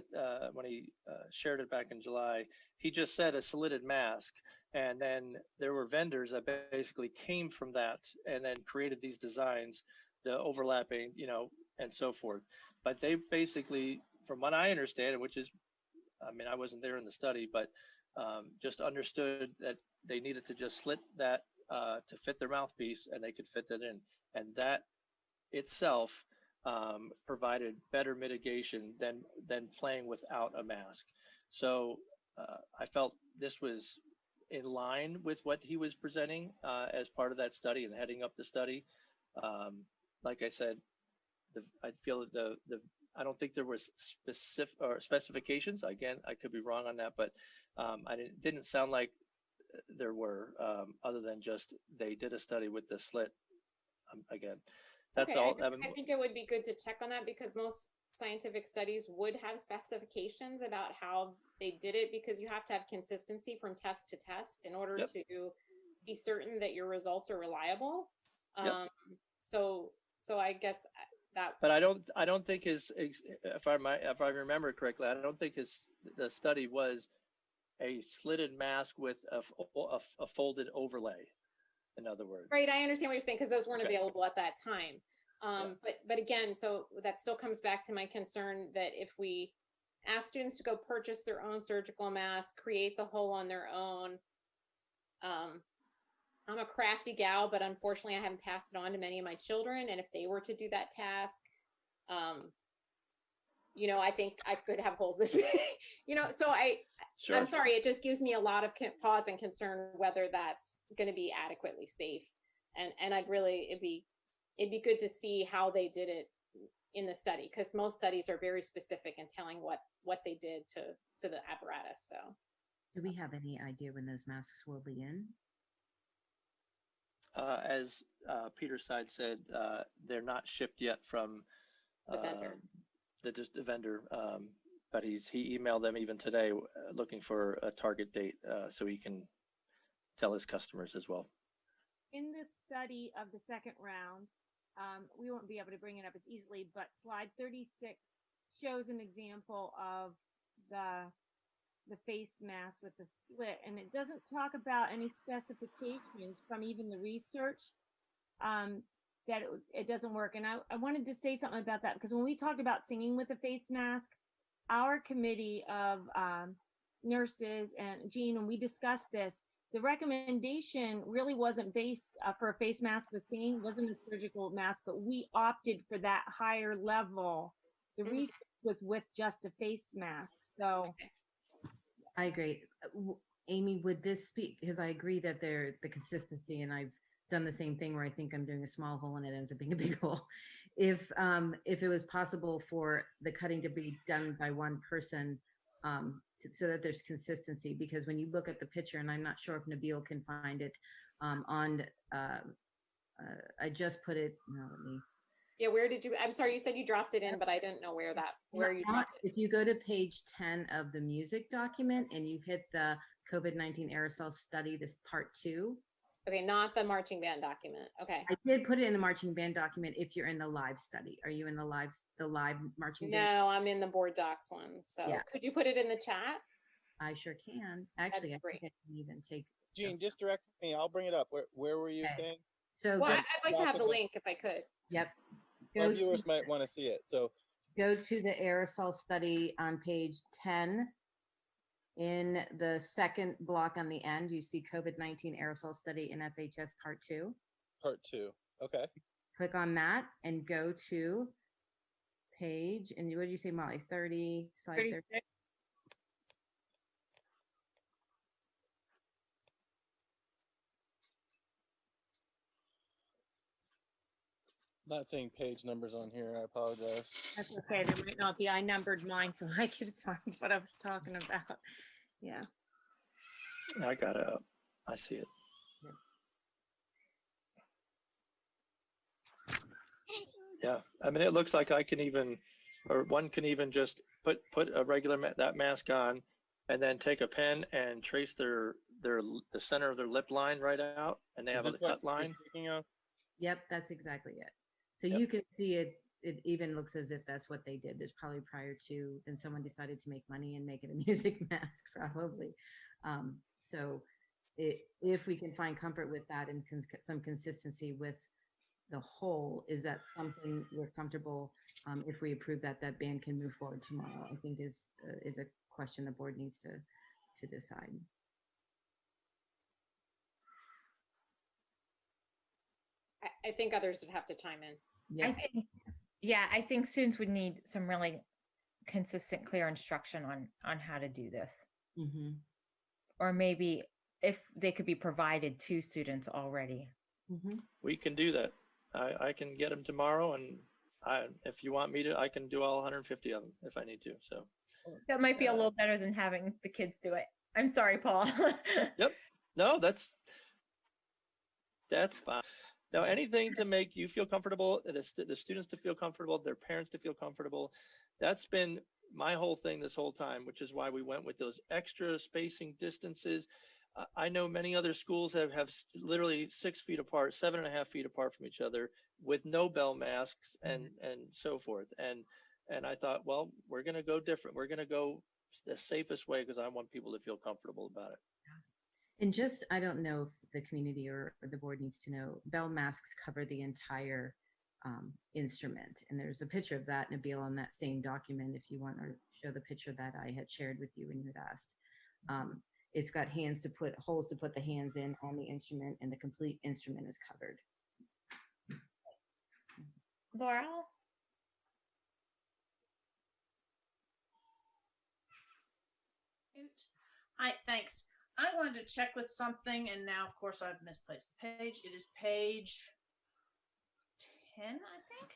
when he shared it back in July, he just said a slitted mask. And then there were vendors that basically came from that and then created these designs, the overlapping, and so forth. But they basically, from what I understand, which is, I wasn't there in the study, but just understood that they needed to just slit that to fit their mouthpiece, and they could fit that in. And that itself provided better mitigation than playing without a mask. So I felt this was in line with what he was presenting as part of that study and heading up the study. Like I said, I feel that I don't think there was specific or specifications. Again, I could be wrong on that, but it didn't sound like there were, other than just they did a study with the slit. Again, that's Okay, all. I think it would be good to check on that because most scientific studies would have specifications about how they did it because you have to have consistency from test to test in order Yep. to be certain that your results are reliable. Yep. So I guess that. But I don't think if I remember correctly, I don't think the study was a slitted mask with a folded overlay. In other words. Right, I understand what you're saying because those weren't Okay. available at that time. But again, so that still comes back to my concern that if we ask students to go purchase their own surgical mask, create the hole on their own. I'm a crafty gal, but unfortunately I haven't passed it on to many of my children. And if they were to do that task, I think I could have holes this big, so Sure. I'm sorry, it just gives me a lot of pause and concern whether that's going to be adequately safe. And it'd be good to see how they did it in the study, because most studies are very specific in telling what they did to the apparatus. So Do we have any idea when those masks will be in? As Peter's side said, they're not shipped yet from the vendor. the vendor, but he emailed them even today looking for a target date so he can tell his customers as well. In the study of the second round, we won't be able to bring it up as easily, but slide 36 shows an example of the face mask with the slit, and it doesn't talk about any specifications from even the research that it doesn't work. And I wanted to say something about that because when we talked about singing with a face mask, our committee of nurses and Jean, when we discussed this, the recommendation really wasn't based for a face mask with singing, wasn't a surgical mask, but we opted for that higher level. The research was with just a face mask. So I agree. Amy, would this be, because I agree that the consistency, and I've done the same thing where I think I'm doing a small hole and it ends up being a big hole. If it was possible for the cutting to be done by one person, so that there's consistency, because when you look at the picture, and I'm not sure if Nabil can find it I just put it, let me. Yeah, where did you, I'm sorry, you said you dropped it in, but I didn't know where you dropped it. If you go to page 10 of the music document and you hit the COVID-19 aerosol study, this part 2. Okay, not the marching band document. Okay. I did put it in the marching band document if you're in the live study. Are you in the live marching band? No, I'm in the board docs one. So Yeah. could you put it in the chat? I sure can. Actually, I think I can even take. Jean, just direct me. I'll bring it up. Where were you saying? So well, I'd like to have the link if I could. Yep. Our viewers might want to see it. So go to the aerosol study on page 10. In the second block on the end, you see COVID-19 aerosol study in FHS part 2. Part 2. Okay. Click on that and go to page, and what did you say, Molly? 30, slide 36. Not seeing page numbers on here. I apologize. that's okay. There might not be. I numbered mine so I could find what I was talking about. Yeah. I got it up. I see it. Yeah, I mean, it looks like I can even, or one can even just put a regular that mask on, and then take a pen and trace the center of their lip line right out, and they have a cut line. Yep, that's exactly it. So you can see it. It even looks as if that's what they did. There's probably prior to, then someone decided to make money and make it a music mask, probably. So if we can find comfort with that and some consistency with the whole, is that something we're comfortable if we approve that band can move forward tomorrow? I think is a question the board needs to decide. I think others would have to chime in. Yeah. I think students would need some really consistent, clear instruction on how to do this. Mm-hmm. Or maybe if they could be provided to students already. Mm-hmm. We can do that. I can get them tomorrow, and if you want me to, I can do all 150 of them if I need to. So That might be a little better than having the kids do it. I'm sorry, Paul. Yep. No, that's fine. Now, anything to make you feel comfortable, the students to feel comfortable, their parents to feel comfortable. That's been my whole thing this whole time, which is why we went with those extra spacing distances. I know many other schools have literally 6 feet apart, 7.5 feet apart from each other with no bell masks and so forth. And I thought, well, we're going to go different. We're going to go the safest way because I want people to feel comfortable about it. And just, I don't know if the community or the board needs to know, bell masks cover the entire instrument. And there's a picture of that, Nabil, on that same document, if you want to show the picture that I had shared with you when you had asked. It's got holes to put the hands in on the instrument, and the complete instrument is covered. Laurel? Hi, thanks. I wanted to check with something, and now, of course, I've misplaced the page. It is page 10, I think.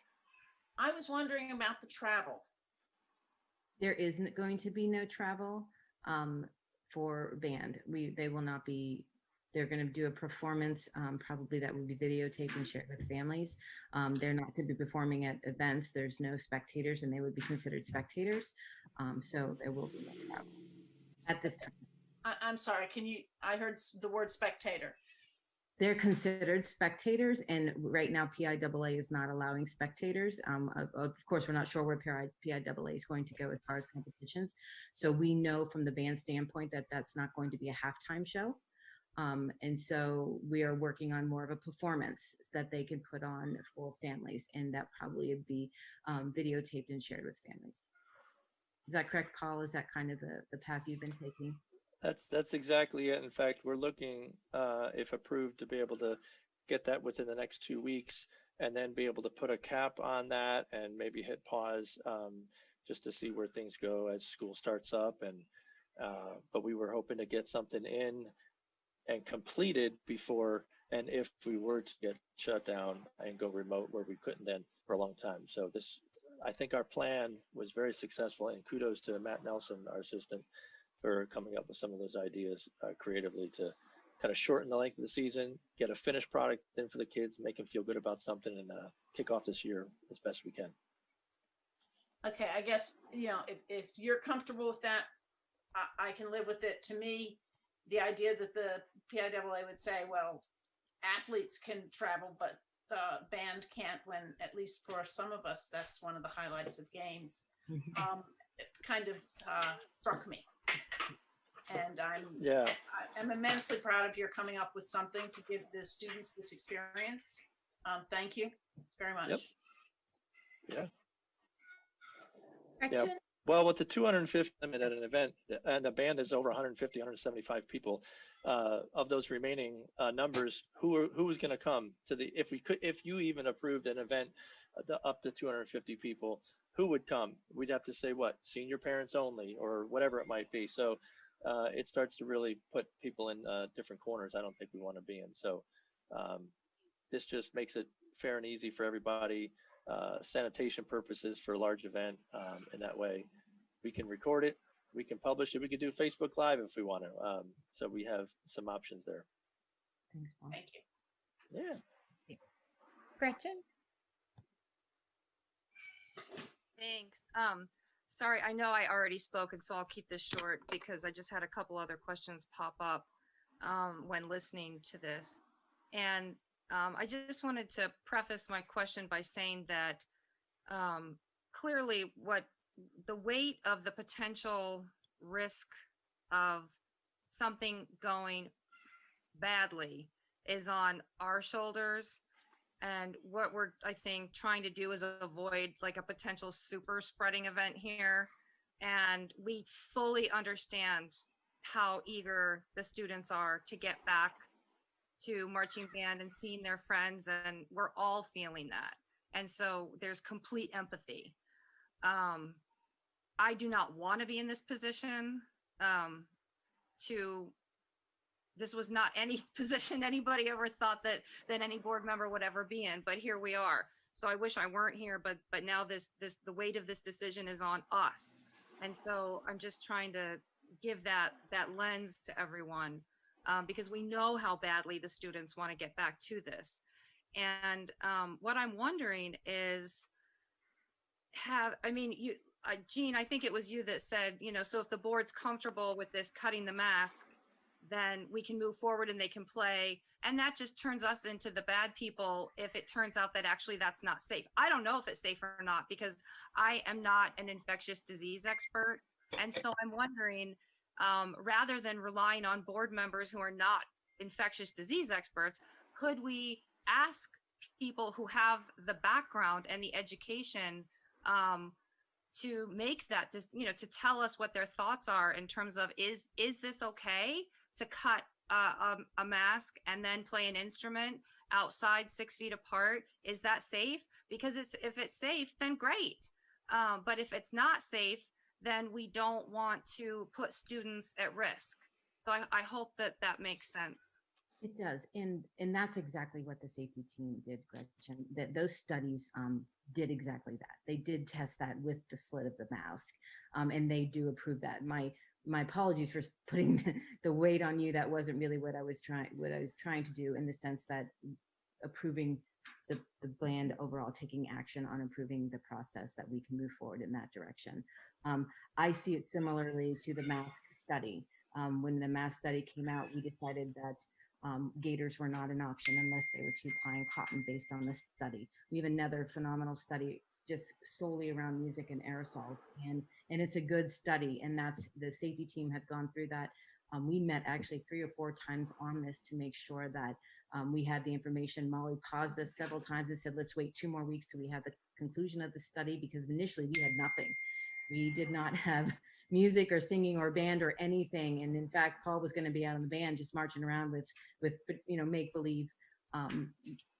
I was wondering about the travel. There isn't going to be no travel for band. They will not be. They're going to do a performance, probably that will be videotaped and shared with families. They're not going to be performing at events. There's no spectators, and they would be considered spectators. So there will be no travel at this time. I'm sorry, I heard the word spectator. They're considered spectators, and right now PIAA is not allowing spectators. Of course, we're not sure where PIAA is going to go as far as competitions. So we know from the band standpoint that that's not going to be a halftime show. And so we are working on more of a performance that they can put on for families, and that probably would be videotaped and shared with families. Is that correct, Paul? Is that kind of the path you've been taking? That's exactly it. In fact, we're looking, if approved, to be able to get that within the next 2 weeks, and then be able to put a cap on that and maybe hit pause just to see where things go as school starts up. And but we were hoping to get something in and completed before, and if we were to get shut down and go remote where we couldn't then for a long time. So I think our plan was very successful, and kudos to Matt Nelson, our assistant, for coming up with some of those ideas creatively to kind of shorten the length of the season, get a finished product in for the kids, make them feel good about something, and kick off this year as best we can. Okay, I guess, if you're comfortable with that, I can live with it. To me, the idea that the PIAA would say, well, athletes can travel, but the band can't, when at least for some of us, that's one of the highlights of games, it kind of struck me. And I'm immensely proud of your coming up with something to give the students this experience. Thank you very much. Yep. Yeah. Well, with the 250 limit at an event, and the band is over 150, 175 people, of those remaining numbers, who was going to come to if you even approved an event up to 250 people, who would come? We'd have to say what, senior parents only, or whatever it might be. So it starts to really put people in different corners I don't think we want to be in. So this just makes it fair and easy for everybody. Sanitation purposes for a large event. In that way, we can record it, we can publish it, we could do Facebook Live if we want to. So we have some options there. Thanks, Paul. Thank you. Yeah. Gretchen? Thanks. Sorry, I know I already spoke, and so I'll keep this short because I just had a couple other questions pop up when listening to this. And I just wanted to preface my question by saying that clearly what the weight of the potential risk of something going badly is on our shoulders. And what we're, I think, trying to do is avoid like a potential super spreading event here. And we fully understand how eager the students are to get back to marching band and seeing their friends. And we're all feeling that. And so there's complete empathy. I do not want to be in this position. This was not any position anybody ever thought that any board member would ever be in, but here we are. So I wish I weren't here, but now the weight of this decision is on us. And so I'm just trying to give that lens to everyone, because we know how badly the students want to get back to this. And what I'm wondering is, Jean, I think it was you that said, so if the board's comfortable with this cutting the mask, then we can move forward and they can play. And that just turns us into the bad people if it turns out that actually that's not safe. I don't know if it's safe or not, because I am not an infectious disease expert. And so I'm wondering, rather than relying on board members who are not infectious disease experts, could we ask people who have the background and the education to make that, to tell us what their thoughts are in terms of, is this okay to cut a mask and then play an instrument outside 6 feet apart? Is that safe? Because if it's safe, then great. But if it's not safe, then we don't want to put students at risk. So I hope that makes sense. It does. And that's exactly what the safety team did, Gretchen. That those studies did exactly that. They did test that with the slit of the mask. And they do approve that. My apologies for putting the weight on you. That wasn't really what I was trying to do, in the sense that approving the band overall, taking action on improving the process, that we can move forward in that direction. I see it similarly to the mask study. When the mask study came out, we decided that gaiters were not an option unless they were two-ply cotton, based on the study. We have another phenomenal study just solely around music and aerosols, and it's a good study, and that's, the safety team had gone through that. We met actually 3 or 4 times on this to make sure that we had the information. Molly paused us several times and said, let's wait 2 more weeks till we have the conclusion of the study, because initially we had nothing. We did not have music or singing or band or anything. And in fact, Paul was going to be out on the band, just marching around with make-believe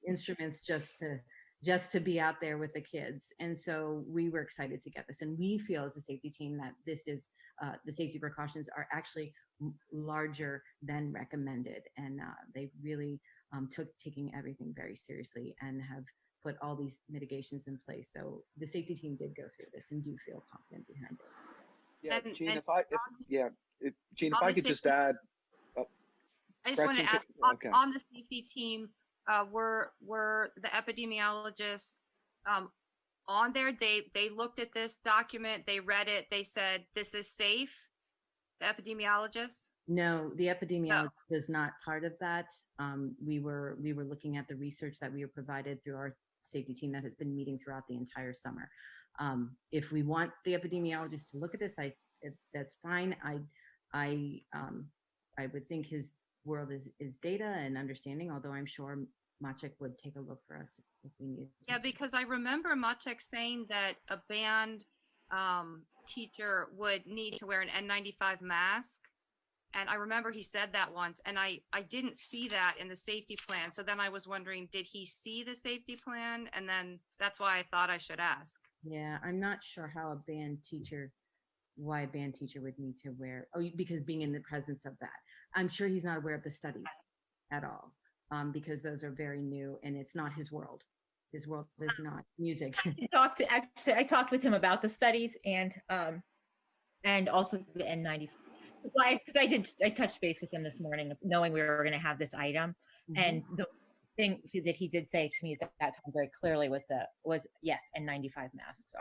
instruments just to be out there with the kids. And so we were excited to get this. And we feel as a safety team that this is, the safety precautions are actually larger than recommended. And they really taking everything very seriously and have put all these mitigations in place. So the safety team did go through this and do feel confident behind it. Yeah, Gene, if I could just add. I just want to ask, on the safety team, were the epidemiologists on there? They looked at this document, they read it, they said, this is safe, the epidemiologists? No, the epidemiologist is not part of that. We were looking at the research that we were provided through our safety team that has been meeting throughout the entire summer. If we want the epidemiologist to look at this, that's fine. I would think his world is data and understanding, although I'm sure Maciek would take a look for us if we need. Yeah, because I remember Maciek saying that a band teacher would need to wear an N95 mask. And I remember he said that once, and I didn't see that in the safety plan. So then I was wondering, did he see the safety plan? And then that's why I thought I should ask. Yeah, I'm not sure how why a band teacher would need to wear, because being in the presence of that. I'm sure he's not aware of the studies at all, because those are very new and it's not his world. His world is not music. I talked with him about the studies and also the N95. Because I touched base with him this morning, knowing we were going to have this item, and the thing that he did say to me at that time very clearly was yes, N95 masks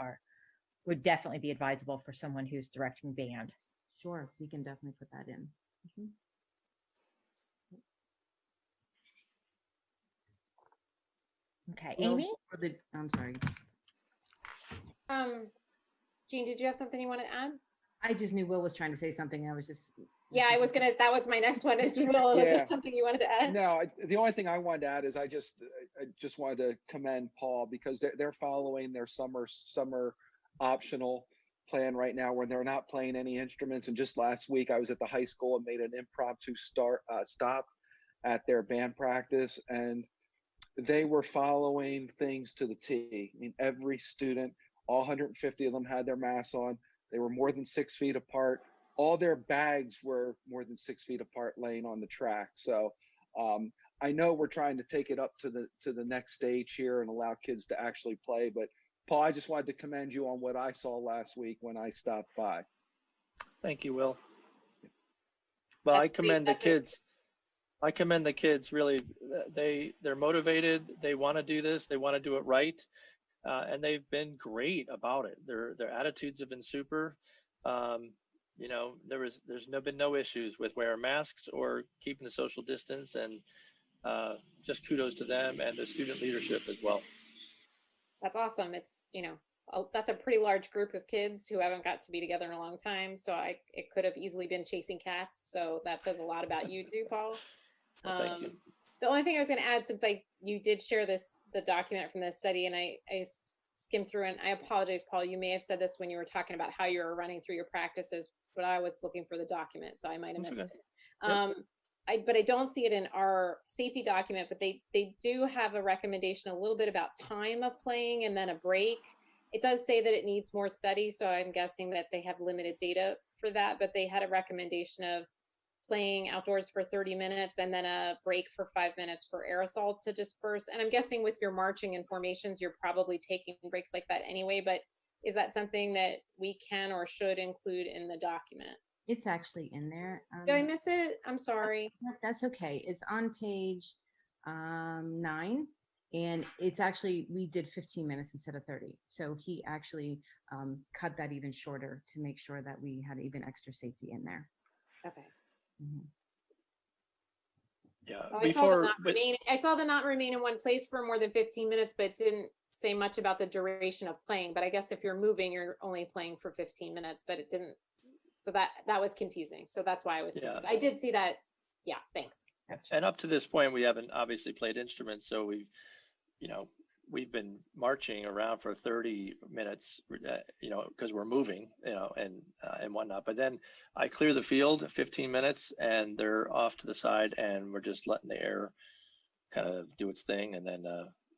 would definitely be advisable for someone who's directing band. Sure, we can definitely put that in. Okay, Amy. I'm sorry. Jean, did you have something you want to add? I just knew Will was trying to say something. I was just. Yeah, that was my next one. Is Will, was there something you wanted to add? No, the only thing I wanted to add is I just wanted to commend Paul, because they're following their summer optional plan right now, where they're not playing any instruments. And just last week I was at the high school and made an impromptu stop at their band practice, and they were following things to the T. I mean, every student, all 150 of them had their masks on. They were more than 6 feet apart. All their bags were more than 6 feet apart, laying on the track. So I know we're trying to take it up to the next stage here and allow kids to actually play. But Paul, I just wanted to commend you on what I saw last week when I stopped by. Thank you, Will. Well, I commend the kids. I commend the kids. Really, they're motivated. They want to do this. They want to do it right, and they've been great about it. Their attitudes have been super. You know, there's been no issues with wearing masks or keeping the social distance, and just kudos to them and the student leadership as well. That's awesome. It's, you know, that's a pretty large group of kids who haven't got to be together in a long time. So it could have easily been chasing cats. So that says a lot about you too, Paul. Well, thank you. The only thing I was going to add, since you did share the document from this study, and I skimmed through, and I apologize, Paul, you may have said this when you were talking about how you were running through your practices, but I was looking for the document, so I might have missed it. But I don't see it in our safety document, but they do have a recommendation a little bit about time of playing and then a break. It does say that it needs more study, so I'm guessing that they have limited data for that, but they had a recommendation of playing outdoors for 30 minutes and then a break for 5 minutes for aerosol to disperse. And I'm guessing with your marching and formations, you're probably taking breaks like that anyway, but is that something that we can or should include in the document? It's actually in there. Did I miss it? I'm sorry. That's okay. It's on page 9, and it's actually, we did 15 minutes instead of 30. So he actually cut that even shorter to make sure that we had even extra safety in there. Okay. Mm-hmm. Yeah. I saw the not remain in one place for more than 15 minutes, but it didn't say much about the duration of playing. But I guess if you're moving, you're only playing for 15 minutes, but it didn't. So that was confusing. So that's why I was confused. I did see that. Yeah, thanks. And up to this point, we haven't obviously played instruments, so we've been marching around for 30 minutes, because we're moving, and whatnot. But then I clear the field 15 minutes, and they're off to the side, and we're just letting the air kind of do its thing, and then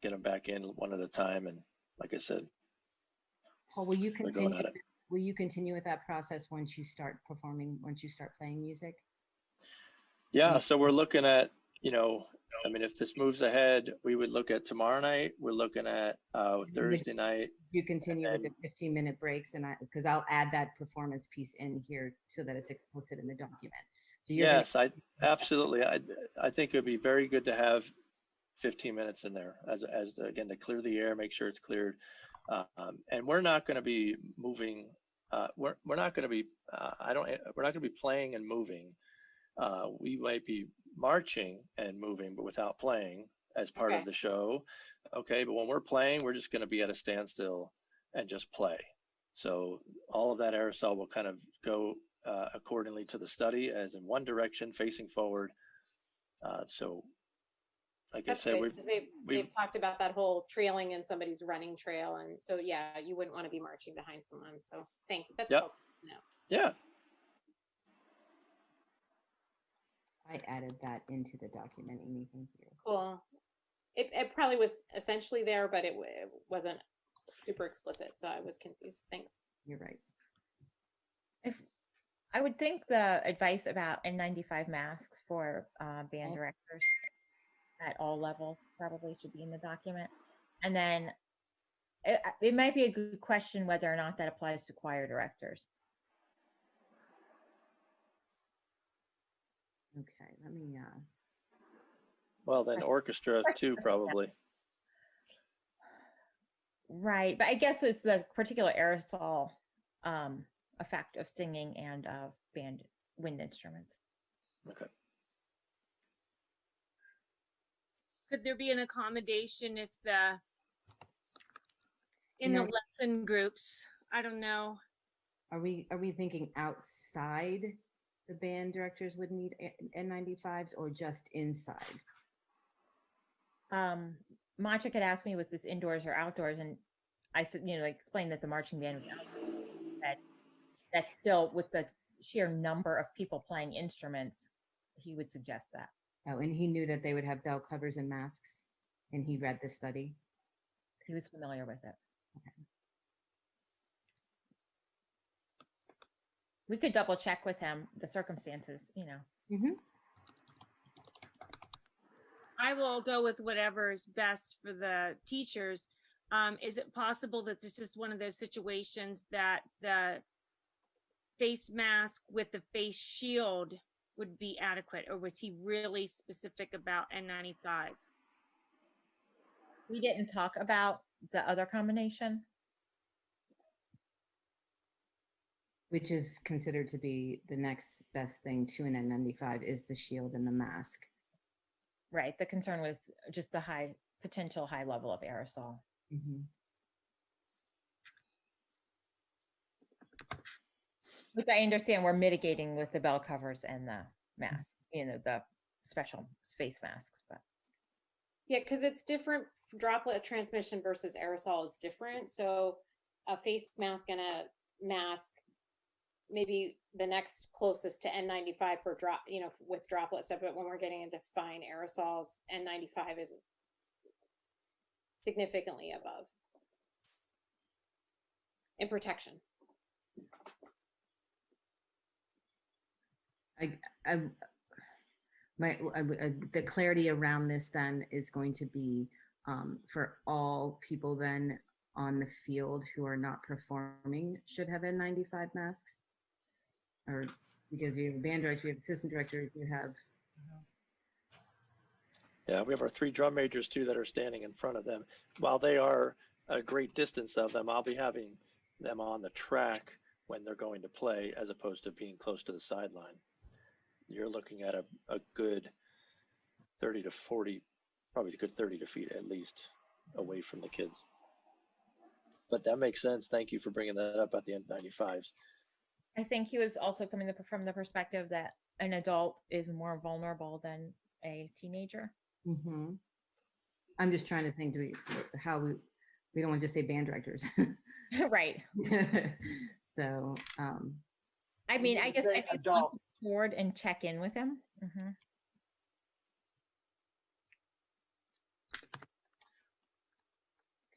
get them back in one at a time. And like I said, Paul, will you continue? Will you continue with that process once you start performing? Once you start playing music? Yeah. So we're looking at, I mean, if this moves ahead, we would look at tomorrow night. We're looking at Thursday night. You continue with the 15-minute breaks, and because I'll add that performance piece in here so that it's explicit in the document. So yes, absolutely. I think it would be very good to have 15 minutes in there again, to clear the air, make sure it's cleared. And we're not going to be moving. We're not going to be. We're not going to be playing and moving. We might be marching and moving, but without playing as part of the show. Okay, but when we're playing, we're just going to be at a standstill and just play. So all of that aerosol will kind of go accordingly to the study, as in one direction, facing forward. So, like I said, they've talked about that whole trailing in somebody's running trail, and so yeah, you wouldn't want to be marching behind someone. So thanks. That's helpful to know. Yeah. I added that into the document, Amy. Thank you. Cool. It probably was essentially there, but it wasn't super explicit, so I was confused. Thanks. You're right. I would think the advice about N95 masks for band directors at all levels probably should be in the document. And then it might be a good question whether or not that applies to choir directors. Okay, let me. Well, then orchestra too, probably. Right, but I guess it's the particular aerosol effect of singing and of wind instruments. Okay. Could there be an accommodation if in the lesson groups? I don't know. Are we thinking outside the band directors would need N95s or just inside? Macha had asked me, was this indoors or outdoors? And I said, explained that the marching band was outdoors. That still, with the sheer number of people playing instruments, he would suggest that. Oh, and he knew that they would have bell covers and masks? And he read the study. He was familiar with it. We could double check with him the circumstances, you know. Mm-hmm. I will go with whatever's best for the teachers. Is it possible that this is one of those situations that the face mask with the face shield would be adequate, or was he really specific about N95? We didn't talk about the other combination. Which is considered to be the next best thing to an N95 is the shield and the mask. Right. The concern was just the potential high level of aerosol. Mm-hmm. Which I understand we're mitigating with the bell covers and the mask, you know, the special face masks, but. Yeah, because it's different. Droplet transmission versus aerosol is different. So a face mask and a mask, maybe the next closest to N95 for with droplet stuff, but when we're getting into fine aerosols, N95 is significantly above in protection. The clarity around this then is going to be for all people then on the field who are not performing should have N95 masks, or because you have a band director, you have assistant director, you have. Yeah, we have our 3 drum majors too that are standing in front of them. While they are a great distance of them, I'll be having them on the track when they're going to play, as opposed to being close to the sideline. You're looking at a good 30 to 40, probably a good 30 to feet at least away from the kids. But that makes sense. Thank you for bringing that up at the N95s. I think he was also coming from the perspective that an adult is more vulnerable than a teenager. Mm-hmm. I'm just trying to think how we don't want to just say band directors. Right. So, I mean, I guess I could adult forward and check in with him. Mm-hmm.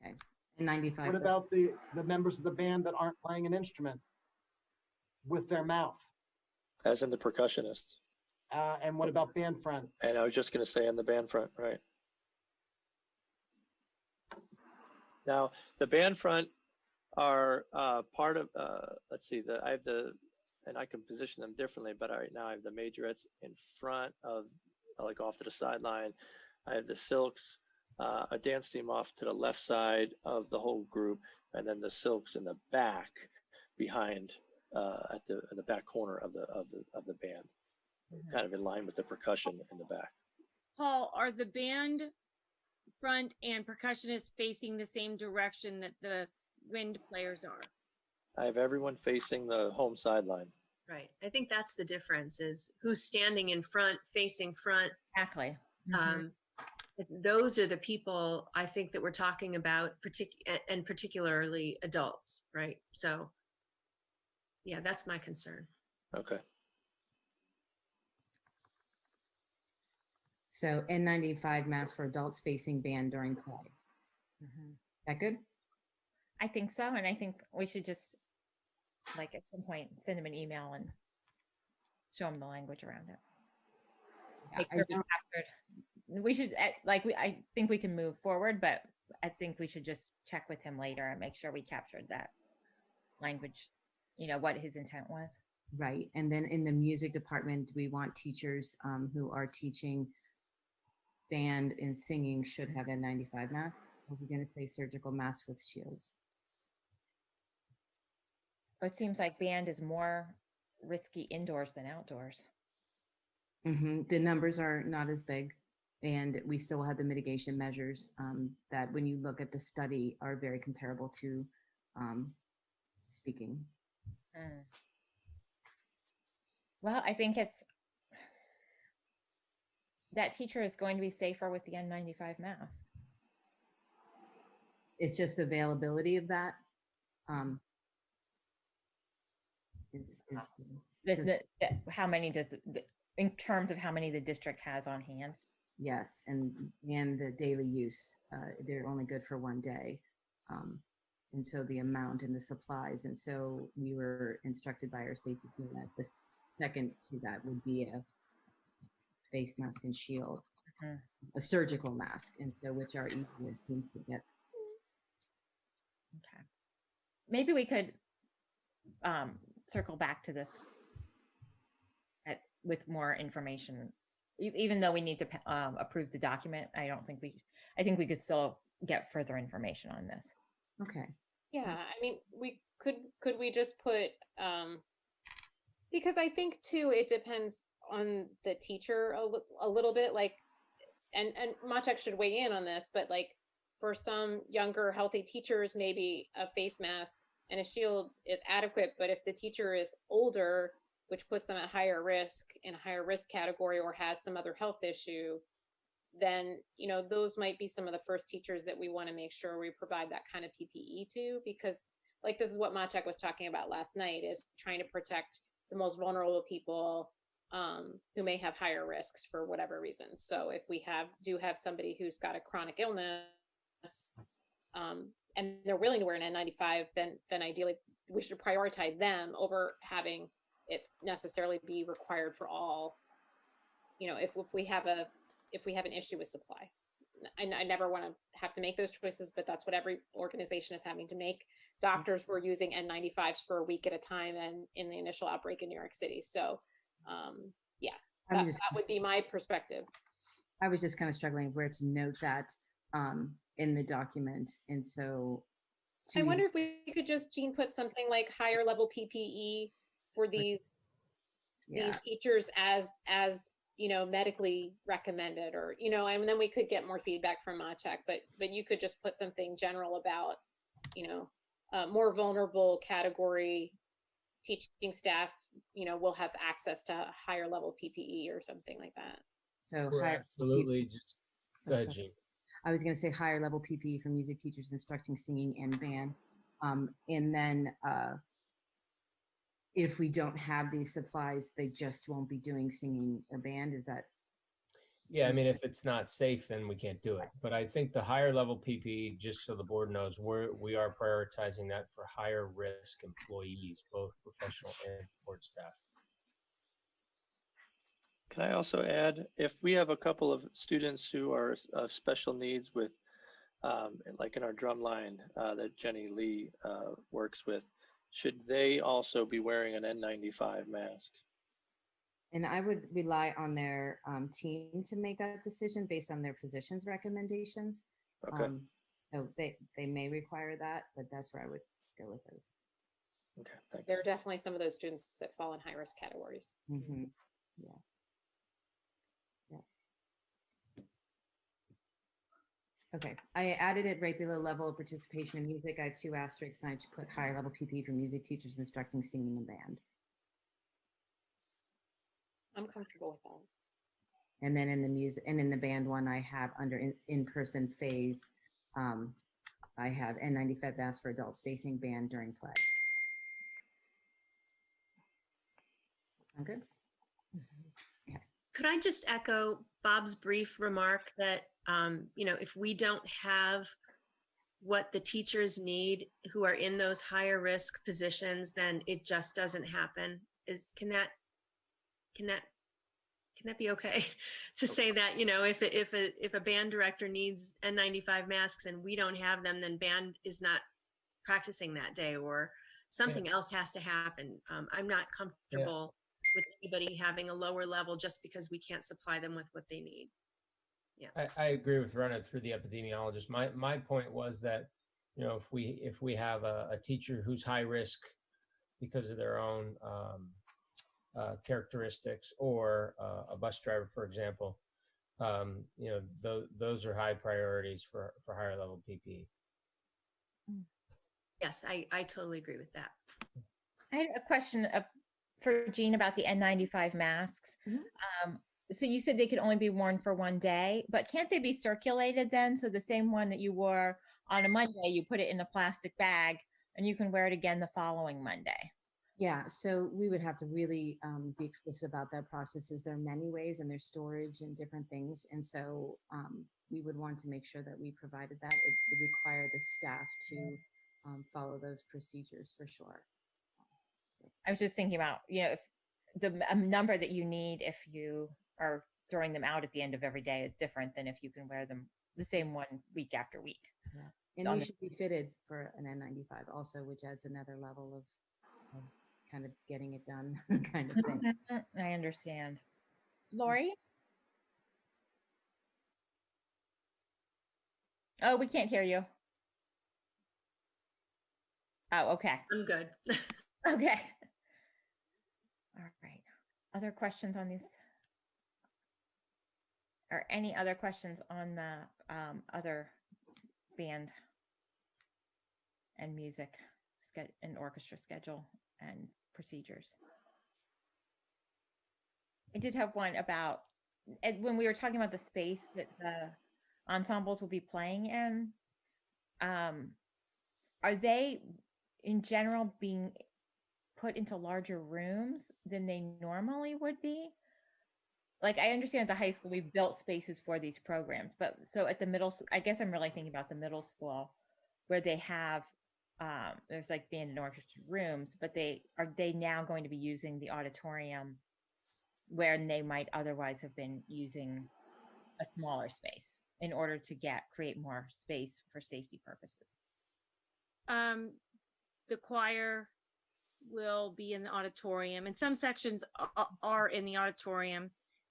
Okay. 95. What about the members of the band that aren't playing an instrument with their mouth? As in the percussionists. And what about band front? And I was just going to say in the band front, right? Now, the band front are part of, let's see, I have and I can position them differently, but right now I have the majorettes in front of, like off to the sideline. I have the silks, a dance team off to the left side of the whole group, and then the silks in the back behind at the back corner of the band, kind of in line with the percussion in the back. Paul, are the band front and percussionists facing the same direction that the wind players are? I have everyone facing the home sideline. Right. I think that's the difference, is who's standing in front, facing front. Exactly. Mm-hmm. Those are the people I think that we're talking about, and particularly adults, right? So, yeah, that's my concern. Okay. So N95 mask for adults facing band during play. Mm-hmm. That good? I think so. And I think we should just, like, at some point, send him an email and show him the language around it. Yeah, We should, I think we can move forward, but I think we should just check with him later and make sure we captured that language, you know, what his intent was. Right. And then in the music department, we want teachers who are teaching band and singing should have N95 masks. Or we're going to say surgical masks with shields. It seems like band is more risky indoors than outdoors. Mm-hmm. The numbers are not as big, and we still have the mitigation measures that, when you look at the study, are very comparable to speaking. Well, I think that teacher is going to be safer with the N95 mask. It's just availability of that. How many in terms of how many the district has on hand? Yes, and the daily use, they're only good for one day. And so the amount and the supplies. And so we were instructed by our safety team that the second to that would be a face mask and shield, a surgical mask. And so which are easier things to get. Okay. Maybe we could circle back to this with more information. Even though we need to approve the document, I think we could still get further information on this. Okay. Yeah, I mean, could we just put, because I think too, it depends on the teacher a little bit, like, and Maciek should weigh in on this, but like for some younger, healthy teachers, maybe a face mask and a shield is adequate. But if the teacher is older, which puts them at higher risk in a higher risk category or has some other health issue, then, you know, those might be some of the first teachers that we want to make sure we provide that kind of PPE to, because like, this is what Maciek was talking about last night, is trying to protect the most vulnerable people who may have higher risks for whatever reasons. So if we do have somebody who's got a chronic illness and they're willing to wear an N95, then ideally we should prioritize them over having it necessarily be required for all, you know, if we have an issue with supply. I never want to have to make those choices, but that's what every organization is having to make. Doctors were using N95s for a week at a time and in the initial outbreak in New York City. So yeah, that would be my perspective. I was just kind of struggling where to note that in the document. And so I wonder if we could just, Jean, put something like higher level PPE for these teachers as you know, medically recommended, or, you know, and then we could get more feedback from Maciek, but you could just put something general about, you know, more vulnerable category teaching staff, you know, will have access to higher level PPE or something like that. So absolutely. Just go ahead, Jean. I was going to say higher level PPE for music teachers instructing singing and band. And then if we don't have these supplies, they just won't be doing singing or band. Is that? Yeah, I mean, if it's not safe, then we can't do it. But I think the higher level PPE, just so the board knows, we are prioritizing that for higher risk employees, both professional and support staff. Can I also add, if we have a couple of students who are of special needs with, like in our drum line that Jenny Lee works with, should they also be wearing an N95 mask? And I would rely on their team to make that decision based on their physician's recommendations. Okay. So they may require that, but that's where I would go with those. Okay, thanks. There are definitely some of those students that fall in high risk categories. Mm-hmm. Yeah. Okay, I added it right below level of participation in music. I have 2 asterisks, and I put higher level PPE for music teachers instructing singing and band. I'm comfortable with that. And then in the music and in the band one, I have under in-person phase, I have N95 masks for adults facing band during play. Okay. Okay. Could I just echo Bob's brief remark that, you know, if we don't have what the teachers need who are in those higher risk positions, then it just doesn't happen. Can that be okay to say that, you know, if a band director needs N95 masks and we don't have them, then band is not practicing that day, or something else has to happen. I'm not comfortable with anybody having a lower level just because we can't supply them with what they need. Yeah, I agree with Rena through the epidemiologist. My point was that, you know, if we have a teacher who's high risk because of their own characteristics, or a bus driver, for example, you know, those are high priorities for higher level PPE. Yes, I totally agree with that. I had a question for Jean about the N95 masks. Mm-hmm. So you said they could only be worn for one day, but can't they be circulated then? So the same one that you wore on a Monday, you put it in a plastic bag and you can wear it again the following Monday. Yeah, so we would have to really be explicit about that process. Is there are many ways and there's storage and different things. And so we would want to make sure that we provided that. It would require the staff to follow those procedures for sure. I was just thinking about, if the number that you need if you are throwing them out at the end of every day is different than if you can wear them the same one week after week. Yeah. And they should be fitted for an N95 also, which adds another level of kind of getting it done kind of thing. I understand. Lori? Oh, we can't hear you. Oh, okay. I'm good. Okay. All right. Other questions on these? Or any other questions on the other band and music and orchestra schedule and procedures? I did have one about when we were talking about the space that the ensembles will be playing in. Are they in general being put into larger rooms than they normally would be? Like, I understand at the high school we've built spaces for these programs, but so at the I guess I'm really thinking about the middle school where they have there's like band and orchestra rooms, but are they now going to be using the auditorium where they might otherwise have been using a smaller space in order to create more space for safety purposes? The choir will be in the auditorium, and some sections are in the auditorium.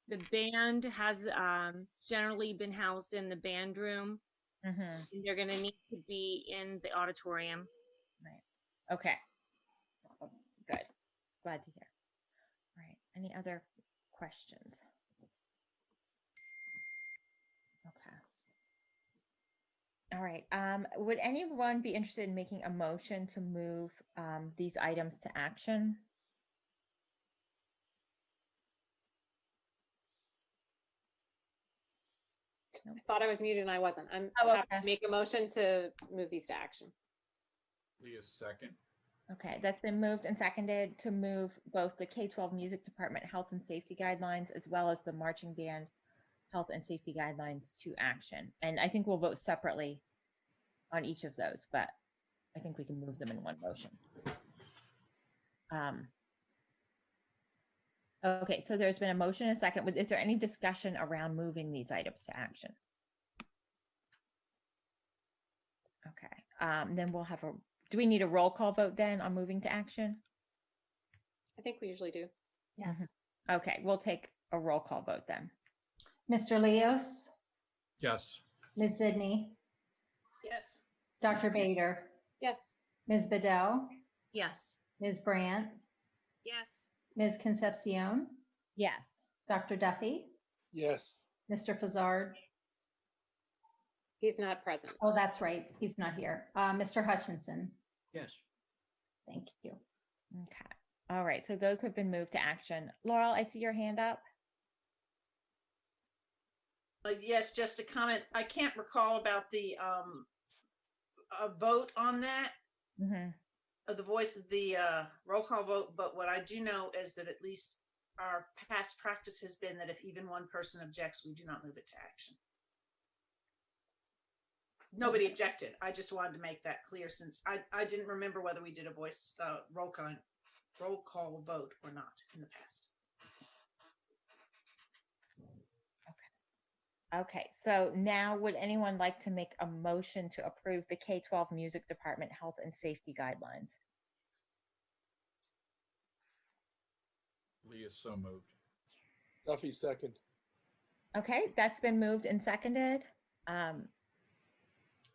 The band has generally been housed in the band room. Mm-hmm. They're going to need to be in the auditorium. Right. Okay. Good. Glad to hear. All right. Any other questions? Okay. All right. Would anyone be interested in making a motion to move these items to action? I thought I was muted and I wasn't. I'm Oh, happy to make a motion to move these to action. Leah's second. Okay, that's been moved and seconded to move both the K-12 music department health and safety guidelines as well as the marching band health and safety guidelines to action. And I think we'll vote separately on each of those, but I think we can move them in one motion. Okay, so there's been a motion and a second. Is there any discussion around moving these items to action? Okay, then we'll have do we need a roll call vote then on moving to action? I think we usually do. Yes. Okay, we'll take a roll call vote then. Mr. Leos, Yes. Ms. Sidney, Yes. Dr. Bader, Yes. Ms. Bedell, Yes. Ms. Brandt, Yes. Ms. Concepcion, Yes. Dr. Duffy, Yes. Mr. Fazard. He's not present. Oh, that's right. He's not here. Mr. Hutchinson. Yes. Thank you. Okay. All right. So those have been moved to action. Laurel, I see your hand up. Yes, just a comment. I can't recall about the a vote on that. Mm-hmm. The voice of the roll call vote, but what I do know is that at least our past practice has been that if even one person objects, we do not move it to action. Nobody objected. I just wanted to make that clear since I didn't remember whether we did a voice roll call vote or not in the past. Okay, so now would anyone like to make a motion to approve the K-12 music department health and safety guidelines? Leah so moved. Duffy second. Okay, that's been moved and seconded.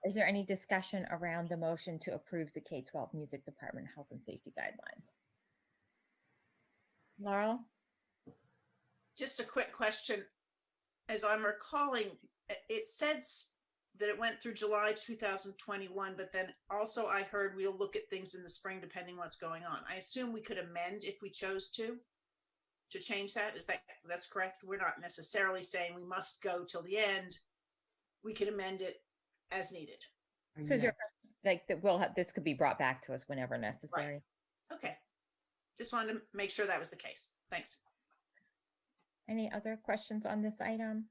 Is there any discussion around the motion to approve the K-12 music department health and safety guidelines? Laurel? Just a quick question. As I'm recalling, it said that it went through July 2021, but then also I heard we'll look at things in the spring depending what's going on. I assume we could amend if we chose to change that. That's correct? We're not necessarily saying we must go till the end. We could amend it as needed. So is your like that this could be brought back to us whenever necessary? Right. Okay. Just wanted to make sure that was the case. Thanks. Any other questions on this item?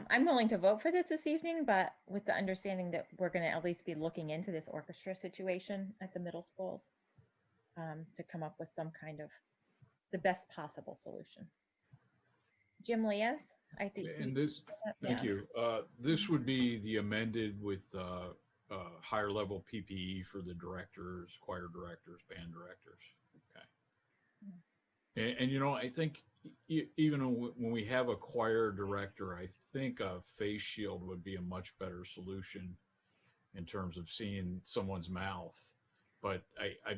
I'm willing to vote for this evening, but with the understanding that we're going to at least be looking into this orchestra situation at the middle schools to come up with some kind of the best possible solution. Jim Leas, I think. And this, thank you. This would be the amended with higher level PPE for the directors, choir directors, band directors. Okay. And you know, I think even when we have a choir director, I think a face shield would be a much better solution in terms of seeing someone's mouth. But I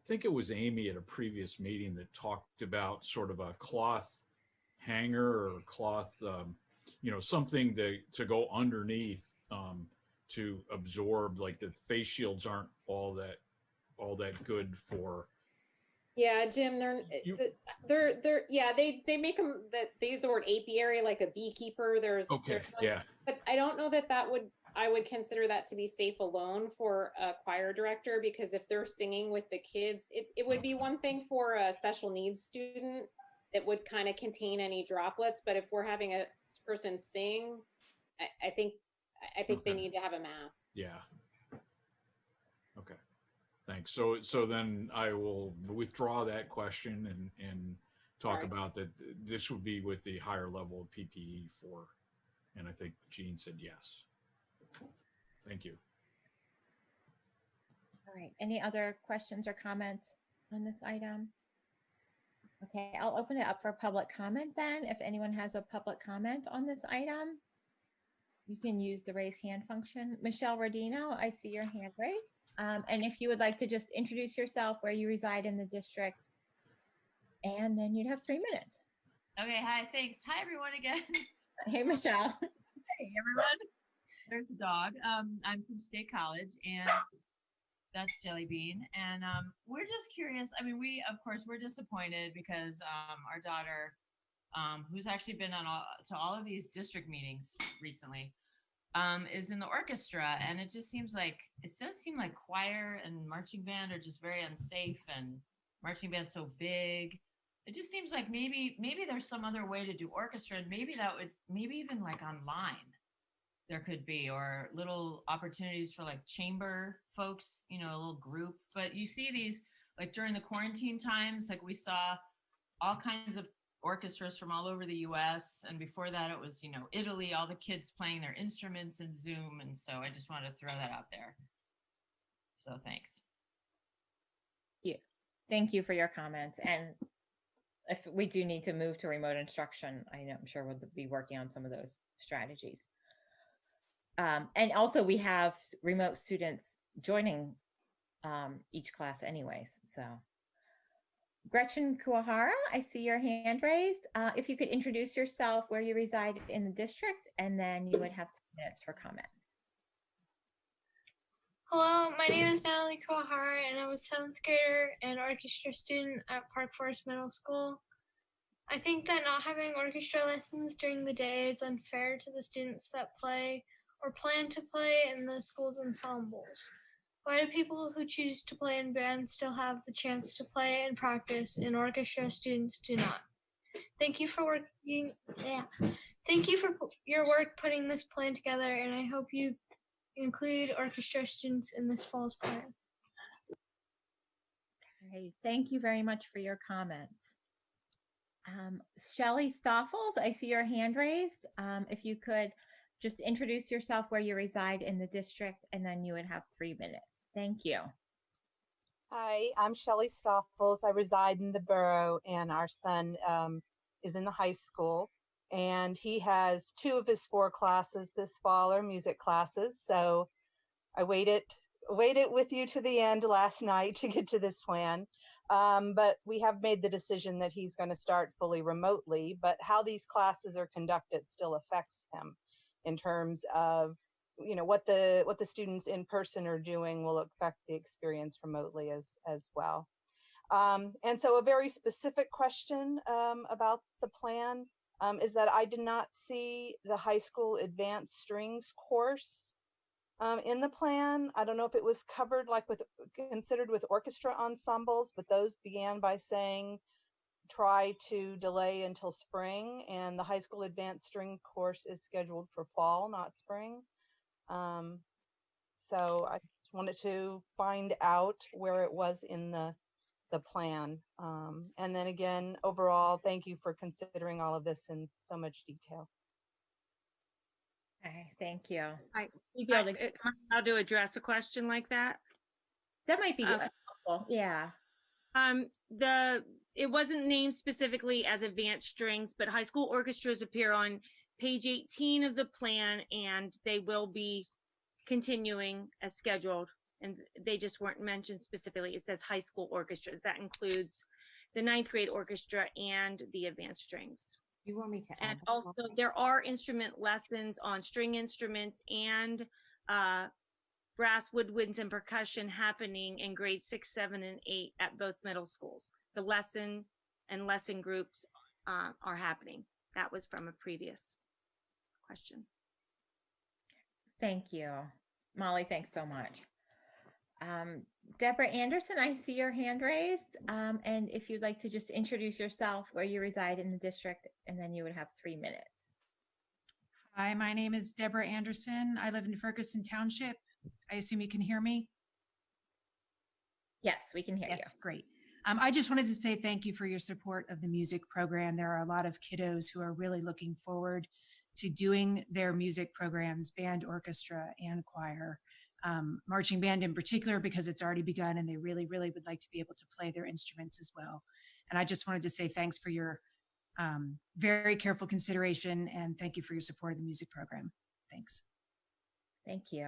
think it was Amy at a previous meeting that talked about sort of a cloth hanger or cloth, you know, something to go underneath to absorb, like the face shields aren't all that good for. Yeah, Jim, yeah, they make them that they use the word apiary like a beekeeper. There's Yeah. But I don't know that I would consider that to be safe alone for a choir director, because if they're singing with the kids, it would be one thing for a special needs student that would kind of contain any droplets. But if we're having a person sing, I think they need to have a mask. Yeah. Okay. Thanks. So then I will withdraw that question and talk about that. This would be with the higher level of PPE for, and I think Jean said yes. Thank you. All right. Any other questions or comments on this item? Okay, I'll open it up for public comment then. If anyone has a public comment on this item, you can use the raise hand function. Michelle Rodino, I see your hand raised. And if you would like to just introduce yourself, where you reside in the district, and then you'd have 3 minutes. Okay, hi, thanks. Hi, everyone again. Hey, Michelle. Hey, everyone. There's a dog. I'm from State College, and that's Jelly Bean. And we're just curious. I mean, we're disappointed because our daughter, who's actually been on all of these district meetings recently, is in the orchestra, and it does seem like choir and marching band are just very unsafe, and marching band's so big. It just seems like maybe there's some other way to do orchestra, and maybe even like online there could be, or little opportunities for like chamber folks, you know, a little group. But you see these like during the quarantine times, like we saw all kinds of orchestras from all over the US, and before that it was, you know, Italy, all the kids playing their instruments in Zoom. And so I just wanted to throw that out there. So thanks. Yeah, thank you for your comments. And if we do need to move to remote instruction, I'm sure we'll be working on some of those strategies. And also we have remote students joining each class anyways, so. Gretchen Kuwahara, I see your hand raised. If you could introduce yourself, where you reside in the district, and then you would have 2 minutes for comments. Hello, my name is Natalie Kuwahara, and I'm a 7th grader and orchestra student at Park Forest Middle School. I think that not having orchestra lessons during the day is unfair to the students that play or plan to play in the school's ensembles. Why do people who choose to play in bands still have the chance to play and practice, and orchestra students do not? Thank you for your work putting this plan together, and I hope you include orchestra students in this fall's plan. Okay, thank you very much for your comments. Shelley Stoffels, I see your hand raised. If you could just introduce yourself, where you reside in the district, and then you would have 3 minutes. Thank you. Hi, I'm Shelley Stoffels. I reside in the borough, and our son is in the high school, and he has 2 of his 4 classes this fall are music classes. So I waited with you to the end last night to get to this plan. But we have made the decision that he's going to start fully remotely, but how these classes are conducted still affects him in terms of, you know, what the students in person are doing will affect the experience remotely as well. And so a very specific question about the plan is that I did not see the high school advanced strings course in the plan. I don't know if it was covered like considered with orchestra ensembles, but those began by saying try to delay until spring, and the high school advanced string course is scheduled for fall, not spring. So I just wanted to find out where it was in the plan. And then again, overall, thank you for considering all of this in so much detail. Okay, thank you. Am Maybe I'll- I allowed to address a question like that? That might be Okay. helpful. Yeah. It wasn't named specifically as advanced strings, but high school orchestras appear on page 18 of the plan, and they will be continuing as scheduled. And they just weren't mentioned specifically. It says high school orchestras. That includes the 9th grade orchestra and the advanced strings. You want me to add? And also, there are instrument lessons on string instruments and brass, woodwinds, and percussion happening in grades 6, 7, and 8 at both middle schools. The lesson and lesson groups are happening. That was from a previous question. Thank you. Molly, thanks so much. Deborah Anderson, I see your hand raised. And if you'd like to just introduce yourself, where you reside in the district, and then you would have 3 minutes. Hi, my name is Deborah Anderson. I live in Ferguson Township. I assume you can hear me? Yes, we can hear you. Yes, great. I just wanted to say thank you for your support of the music program. There are a lot of kiddos who are really looking forward to doing their music programs, band, orchestra, and choir. Marching band in particular, because it's already begun and they really, really would like to be able to play their instruments as well. And I just wanted to say thanks for your very careful consideration, and thank you for your support of the music program. Thanks. Thank you.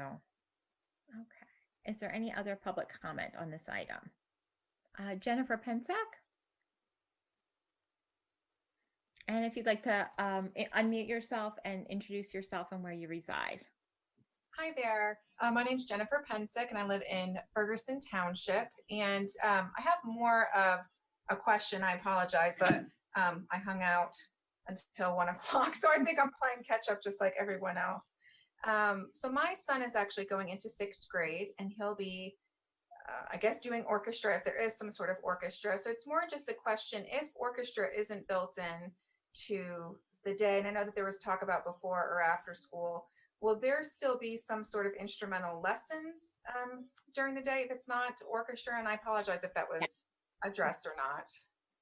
Okay. Is there any other public comment on this item? Jennifer Pensack? And if you'd like to unmute yourself and introduce yourself and where you reside. Hi there. My name's Jennifer Pensick, and I live in Ferguson Township. And I have more of a question. I apologize, but I hung out until 1 o'clock, so I think I'm playing catch up just like everyone else. So my son is actually going into 6th grade, and he'll be, I guess, doing orchestra if there is some sort of orchestra. So it's more just a question, if orchestra isn't built in to the day, and I know that there was talk about before or after school, will there still be some sort of instrumental lessons during the day if it's not orchestra? And I apologize if that was addressed or not.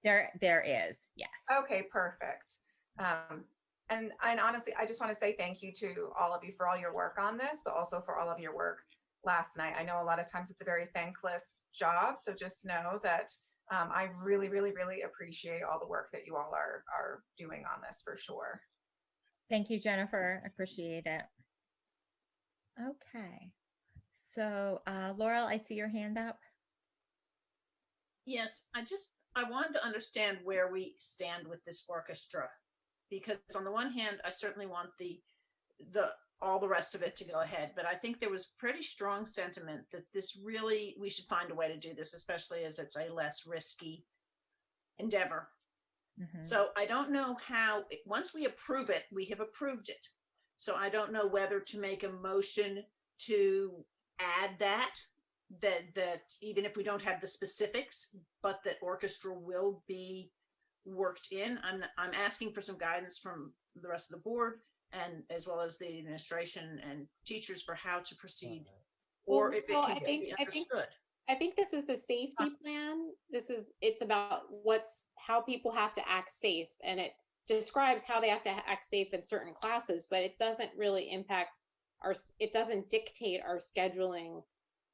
There is, yes. Okay, perfect. And honestly, I just want to say thank you to all of you for all your work on this, but also for all of your work last night. I know a lot of times it's a very thankless job, so just know that I really, really, really appreciate all the work that you all are doing on this for sure. Thank you, Jennifer. I appreciate it. Okay. So, Laurel, I see your hand up. Yes, I wanted to understand where we stand with this orchestra, because on the one hand, I certainly want all the rest of it to go ahead, but I think there was pretty strong sentiment that we should find a way to do this, especially as it's a less risky endeavor. Mm-hmm. So I don't know how, once we approve it, we have approved it. So I don't know whether to make a motion to add that even if we don't have the specifics, but that orchestra will be worked in. I'm asking for some guidance from the rest of the board, and as well as the administration and teachers, for how to proceed, or if it can be understood. I think this is the safety plan. It's about how people have to act safe, and it describes how they have to act safe in certain classes, but it doesn't really it doesn't dictate our scheduling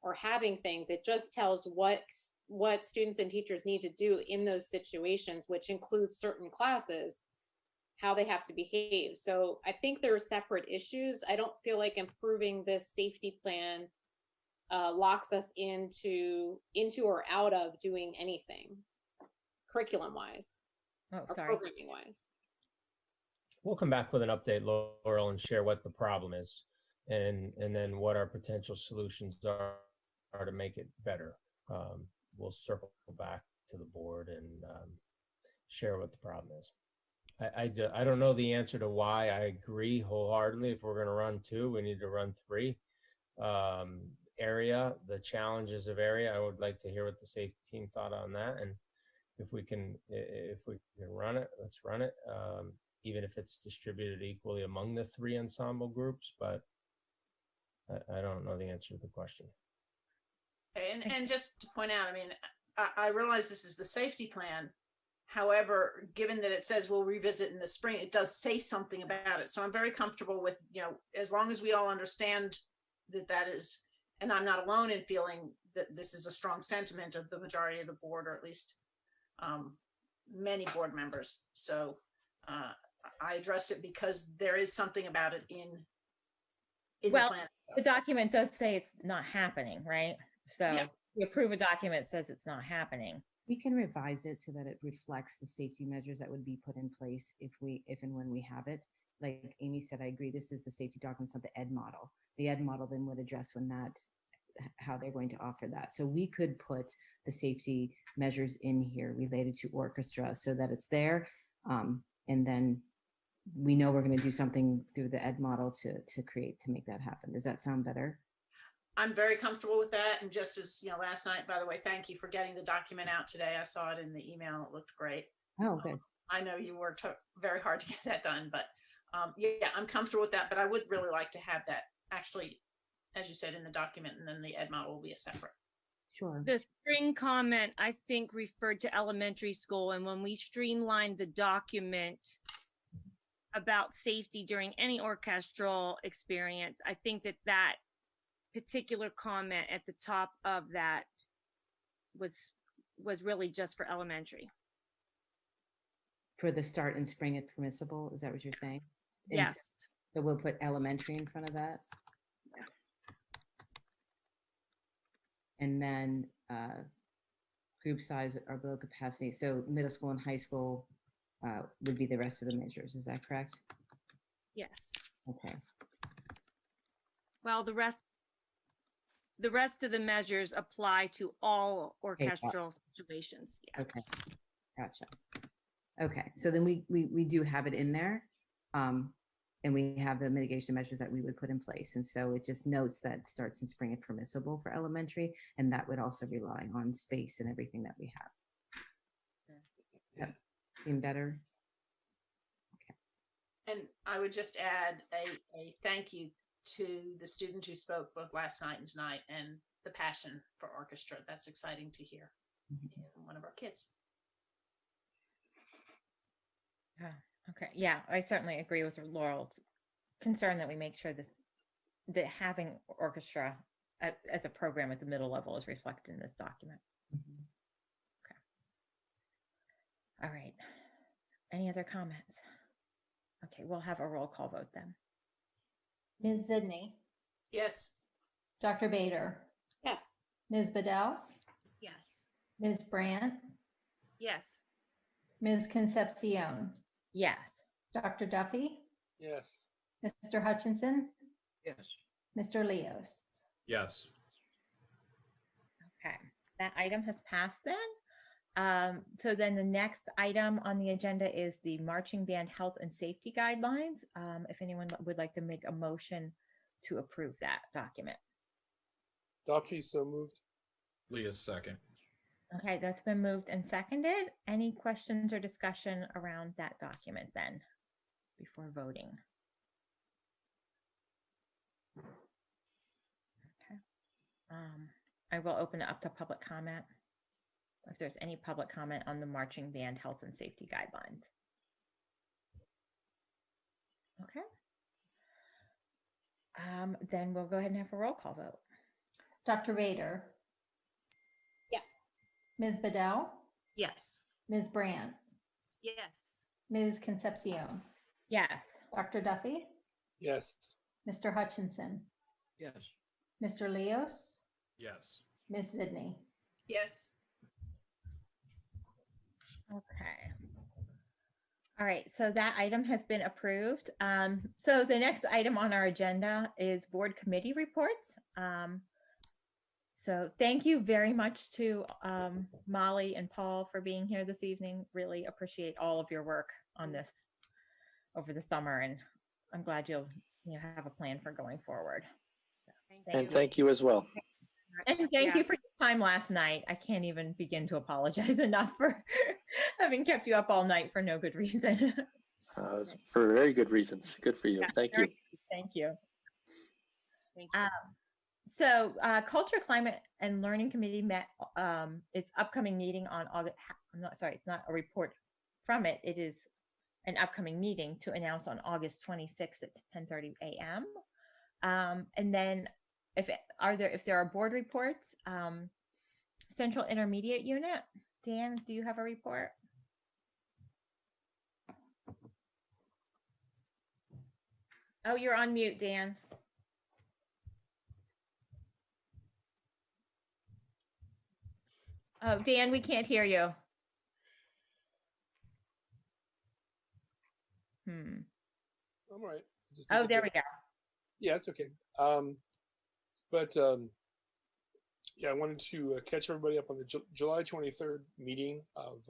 or having things. It just tells what students and teachers need to do in those situations, which includes certain classes, how they have to behave. So I think there are separate issues. I don't feel like improving this safety plan locks us into or out of doing anything curriculum wise or programming wise. We'll come back with an update, Laurel, and share what the problem is, and then what our potential solutions are to make it better. We'll circle back to the board and share what the problem is. I don't know the answer to why. I agree wholeheartedly. If we're going to run 2, we need to run 3. area, the challenges of area. I would like to hear what the safety team thought on that. And if we can run it, let's run it. Even if it's distributed equally among the 3 ensemble groups, but I don't know the answer to the question. Okay, and just to point out, I mean, I realize this is the safety plan. However, given that it says we'll revisit in the spring, it does say something about it. So I'm very comfortable with, as long as we all understand that is, and I'm not alone in feeling that this is a strong sentiment of the majority of the board, or at least many board members. So I addressed it because there is something about it in the plan. The document does say it's not happening, right? So Yeah. we approve a document that says it's not happening. We can revise it so that it reflects the safety measures that would be put in place if and when we have it. Like Amy said, I agree, this is the safety document, it's not the ed model. The ed model then would address how they're going to offer that. So we could put the safety measures in here related to orchestra so that it's there. And then we know we're going to do something through the ed model to make that happen. Does that sound better? I'm very comfortable with that. And just as, last night, by the way, thank you for getting the document out today. I saw it in the email. It looked great. Oh, good. I know you worked very hard to get that done, but yeah, I'm comfortable with that. But I would really like to have that actually, as you said, in the document, and then the ed model will be a separate. Sure. The spring comment, I think, referred to elementary school. And when we streamlined the document about safety during any orchestral experience, I think that particular comment at the top of that was really just for elementary. For the start in spring, it's permissible. Is that what you're saying? Yes. So we'll put elementary in front of that. Yeah. And then group size are below capacity. So middle school and high school would be the rest of the measures. Is that correct? Yes. Okay. Well, the rest of the measures apply to all orchestral situations. Yeah. Okay. Gotcha. Okay. So then we do have it in there. And we have the mitigation measures that we would put in place. And so it just notes that starts in spring if permissible for elementary, and that would also rely on space and everything that we have. That seem better? And I would just add a thank you to the student who spoke both last night and tonight, and the passion for orchestra. That's exciting to hear. One of our kids. Okay. Yeah, I certainly agree with Laurel's concern that we make sure that having orchestra as a program at the middle level is reflected in this document. Okay. All right. Any other comments? Okay, we'll have a roll call vote then. Ms. Zidney? Yes. Dr. Bader? Yes. Ms. Bedell? Yes. Ms. Brandt? Yes. Ms. Concepcion? Yes. Dr. Duffy? Yes. Mr. Hutchinson? Yes. Mr. Leos? Yes. Okay, that item has passed then. So then the next item on the agenda is the marching band health and safety guidelines. If anyone would like to make a motion to approve that document. Duffy, so moved. Leah, second. Okay, that's been moved and seconded. Any questions or discussion around that document then before voting? Okay. I will open it up to public comment if there's any public comment on the marching band health and safety guidelines. Okay. Then we'll go ahead and have a roll call vote. Dr. Bader? Yes. Ms. Bedell? Yes. Ms. Brandt? Yes. Ms. Concepcion? Yes. Dr. Duffy? Yes. Mr. Hutchinson? Yes. Mr. Leos? Yes. Ms. Zidney? Yes. Okay. All right, so that item has been approved. So the next item on our agenda is board committee reports. So thank you very much to Molly and Paul for being here this evening. Really appreciate all of your work on this over the summer, and I'm glad you'll have a plan for going forward. And thank you as well. And thank you for your time last night. I can't even begin to apologize enough for having kept you up all night for no good reason. For very good reasons. Good for you. Yeah, Thank very you. good. Thank you. Thank you. So Culture, Climate, and Learning Committee met its upcoming meeting on August. I'm not sorry, it's not a report from it. It is an upcoming meeting to announce on August 26th at 10:30 a.m. And then if there are board reports, Central Intermediate Unit, Dan, do you have a report? Oh, you're on mute, Dan. Oh, Dan, we can't hear you. I'm all right. Oh, there we go. Yeah, it's okay. Yeah, I wanted to catch everybody up on the July 23rd meeting of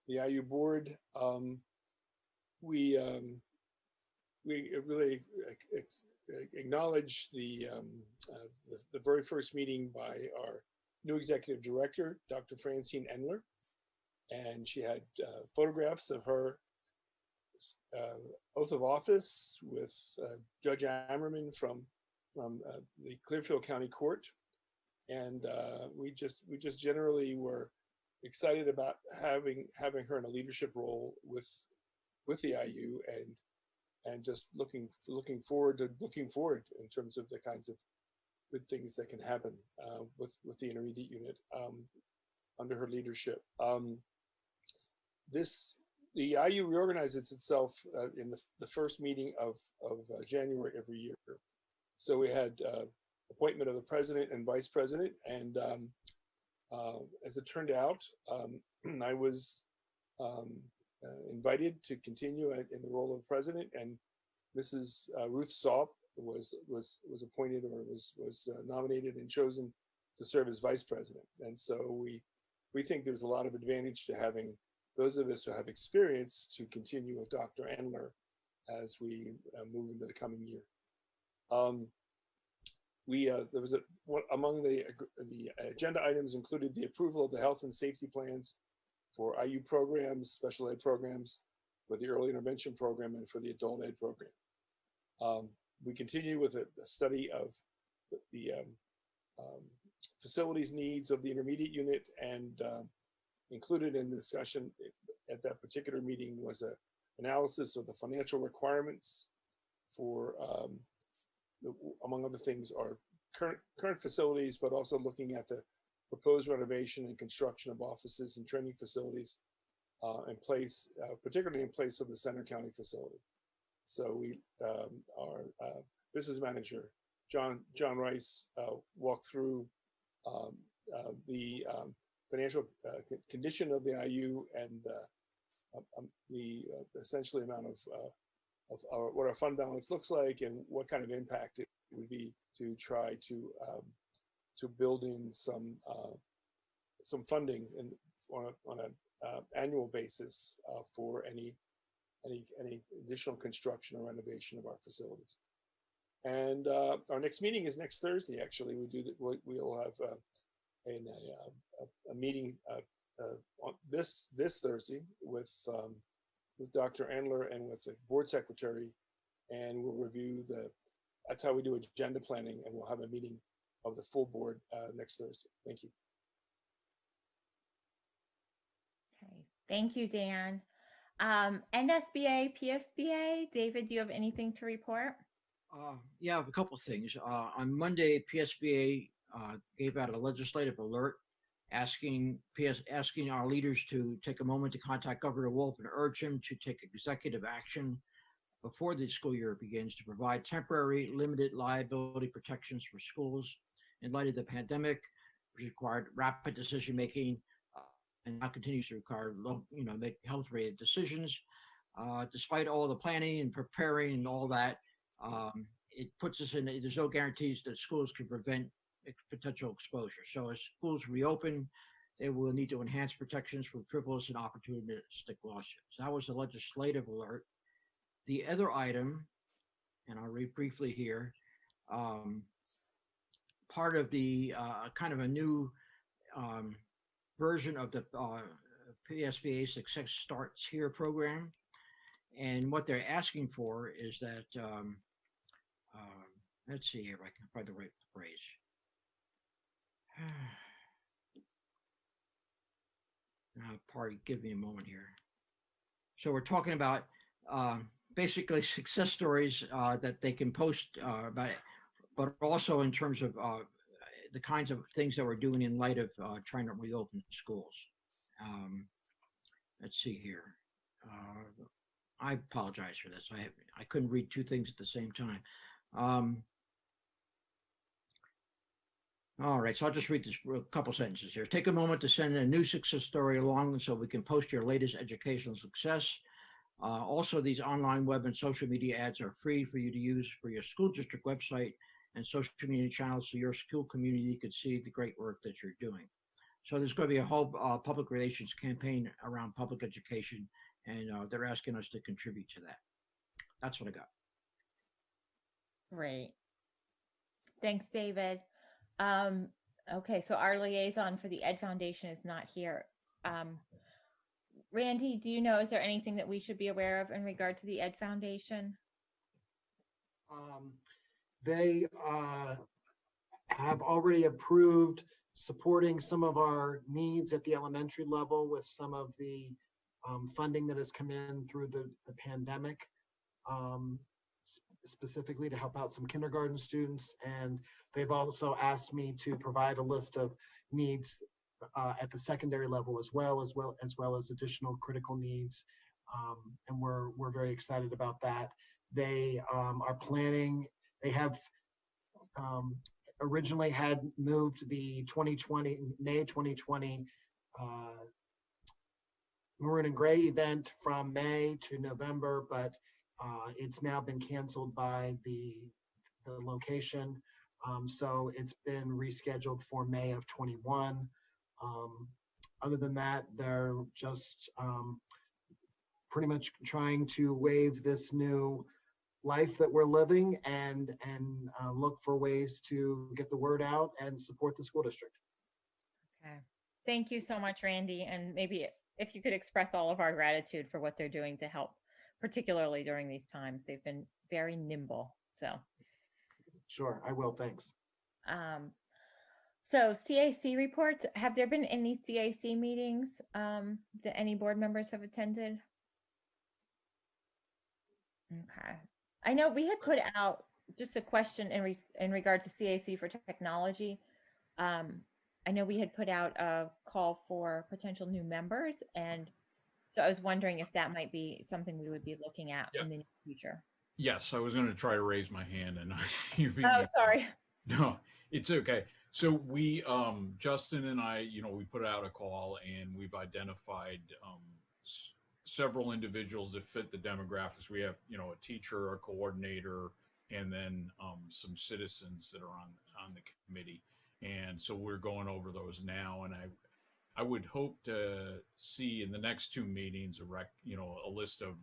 the IU board. We really acknowledge the very first meeting by our new executive director, Dr. Francine Endler, and she had photographs of her oath of office with Judge Ammerman from the Clearfield County Court, and we just generally were excited about having her in a leadership role with the IU, and just looking forward in terms of the kinds of good things that can happen with the intermediate unit under her leadership. The IU reorganizes itself in the first meeting of January every year. So we had appointment of the president and vice president, and as it turned out, I was invited to continue in the role of president, and Mrs. Ruth Saub was appointed or was nominated and chosen to serve as vice president. And so we think there's a lot of advantage to having those of us who have experience to continue with Dr. Endler as we move into the coming year. There was among the agenda items included the approval of the health and safety plans for IU programs, special ed programs, for the early intervention program, and for the adult ed program. We continue with a study of the facilities needs of the intermediate unit, and included in the discussion at that particular meeting was an analysis of the financial requirements for, among other things, our current facilities, but also looking at the proposed renovation and construction of offices and training facilities in place, particularly in place of the Center County facility. So our business manager, John Rice, walked through the financial condition of the IU and the essentially amount of what our fund balance looks like and what kind of impact it would be to try to build in some funding on an annual basis for any additional construction or renovation of our facilities. And our next meeting is next Thursday. Actually, we'll have a meeting on this Thursday with Dr. Endler and with the board secretary, and we'll review that's how we do agenda planning, and we'll have a meeting of the full board next Thursday. Thank you. Okay, thank you, Dan. NSBA, PSBA, David, do you have anything to report? Yeah, I have a couple of things. On Monday, PSBA gave out a legislative alert asking our leaders to take a moment to contact Governor Wolf and urge him to take executive action before the school year begins to provide temporary limited liability protections for schools in light of the pandemic, which required rapid decision making and now continues to require make health-related decisions. Despite all the planning and preparing and all that, it puts us in. There's no guarantees that schools can prevent potential exposure. So as schools reopen, they will need to enhance protections for frivolous and opportunistic lawsuits. That was the legislative alert. The other item, and I'll read briefly here, part of the kind of a new version of the PSBA Success Starts Here program. And what they're asking for is that, let's see here if I can find the right phrase. Pardon, give me a moment here. So we're talking about basically success stories that they can post about it, but also in terms of the kinds of things that we're doing in light of trying to reopen schools. Let's see here. I apologize for this. I couldn't read two things at the same time. All right, so I'll just read this a couple sentences here. Take a moment to send a new success story along so we can post your latest educational success. Also, these online web and social media ads are free for you to use for your school district website and social media channels so your school community could see the great work that you're doing. So there's going to be a whole public relations campaign around public education, and they're asking us to contribute to that. That's what I got. Great. Thanks, David. Okay, so our liaison for the Ed Foundation is not here. Randy, do you know, is there anything that we should be aware of in regard to the Ed Foundation? They have already approved supporting some of our needs at the elementary level with some of the funding that has come in through the pandemic, specifically to help out some kindergarten students. And they've also asked me to provide a list of needs at the secondary level as well as additional critical needs. And we're very excited about that. They are planning, they have originally had moved the May 2020 Maroon and Gray event from May to November, but it's now been canceled by the location. So it's been rescheduled for May of 21. Other than that, they're just pretty much trying to wave this new life that we're living and look for ways to get the word out and support the school district. Okay. Thank you so much, Randy. And maybe if you could express all of our gratitude for what they're doing to help, particularly during these times. They've been very nimble. So. Sure, I will. Thanks. So CAC reports, have there been any CAC meetings that any board members have attended? Okay. I know we had put out just a question in regard to CAC for technology. I know we had put out a call for potential new members, and so I was wondering if that might be something we would be looking at in the near future. Yes, I was going to try to raise my hand, and you beat Oh, me. sorry. No, it's okay. So we, Justin and I, we put out a call, and we've identified several individuals that fit the demographics. We have, a teacher, a coordinator, and then some citizens that are on the committee. And so we're going over those now, and I would hope to see in the next two meetings a list of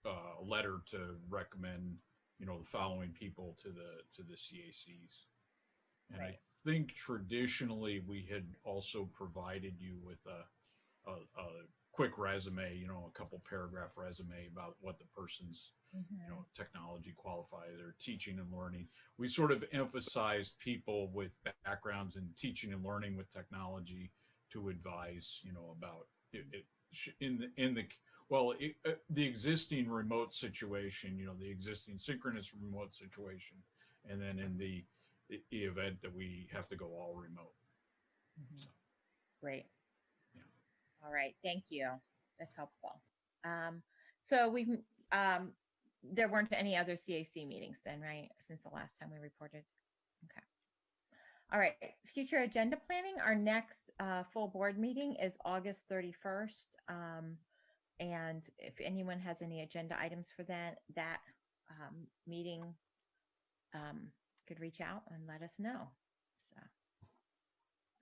a letter to recommend the following people to the CACs. And right. I think traditionally we had also provided you with a quick resume, a couple paragraph resume about what the person's technology qualified or teaching and learning. We sort of emphasized people with backgrounds in teaching and learning with technology to advise, about the existing remote situation, the existing synchronous remote situation, and then in the event that we have to go all remote. So. Great. Yeah. All right. Thank you. That's helpful. So we've, there weren't any other CAC meetings then, right? Since the last time we reported. Okay. All right. Future agenda planning. Our next full board meeting is August 31st. And if anyone has any agenda items for that meeting, could reach out and let us know. So,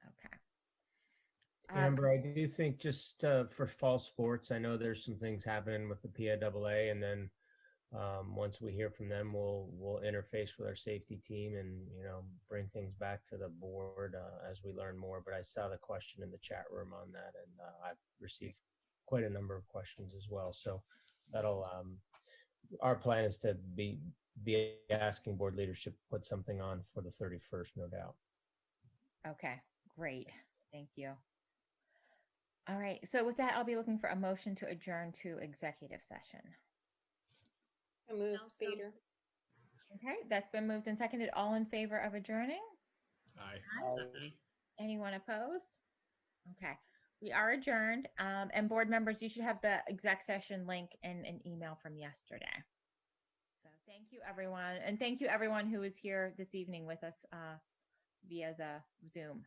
okay. Amber, I do think just for fall sports, I know there's some things happening with the PIAA, and then Once we hear from them, we'll interface with our safety team and bring things back to the board as we learn more. But I saw the question in the chat room on that, and I've received quite a number of questions as well. So that'll our plan is to be asking board leadership to put something on for the 31st, no doubt. Okay, great. Thank you. All right. So with that, I'll be looking for a motion to adjourn to executive session. So moved, Peter. Okay, that's been moved and seconded. All in favor of adjourning? Aye. Anyone opposed? Okay, we are adjourned. And board members, you should have the exec session link in an email from yesterday. So thank you, everyone. And thank you, everyone who is here this evening with us via the Zoom.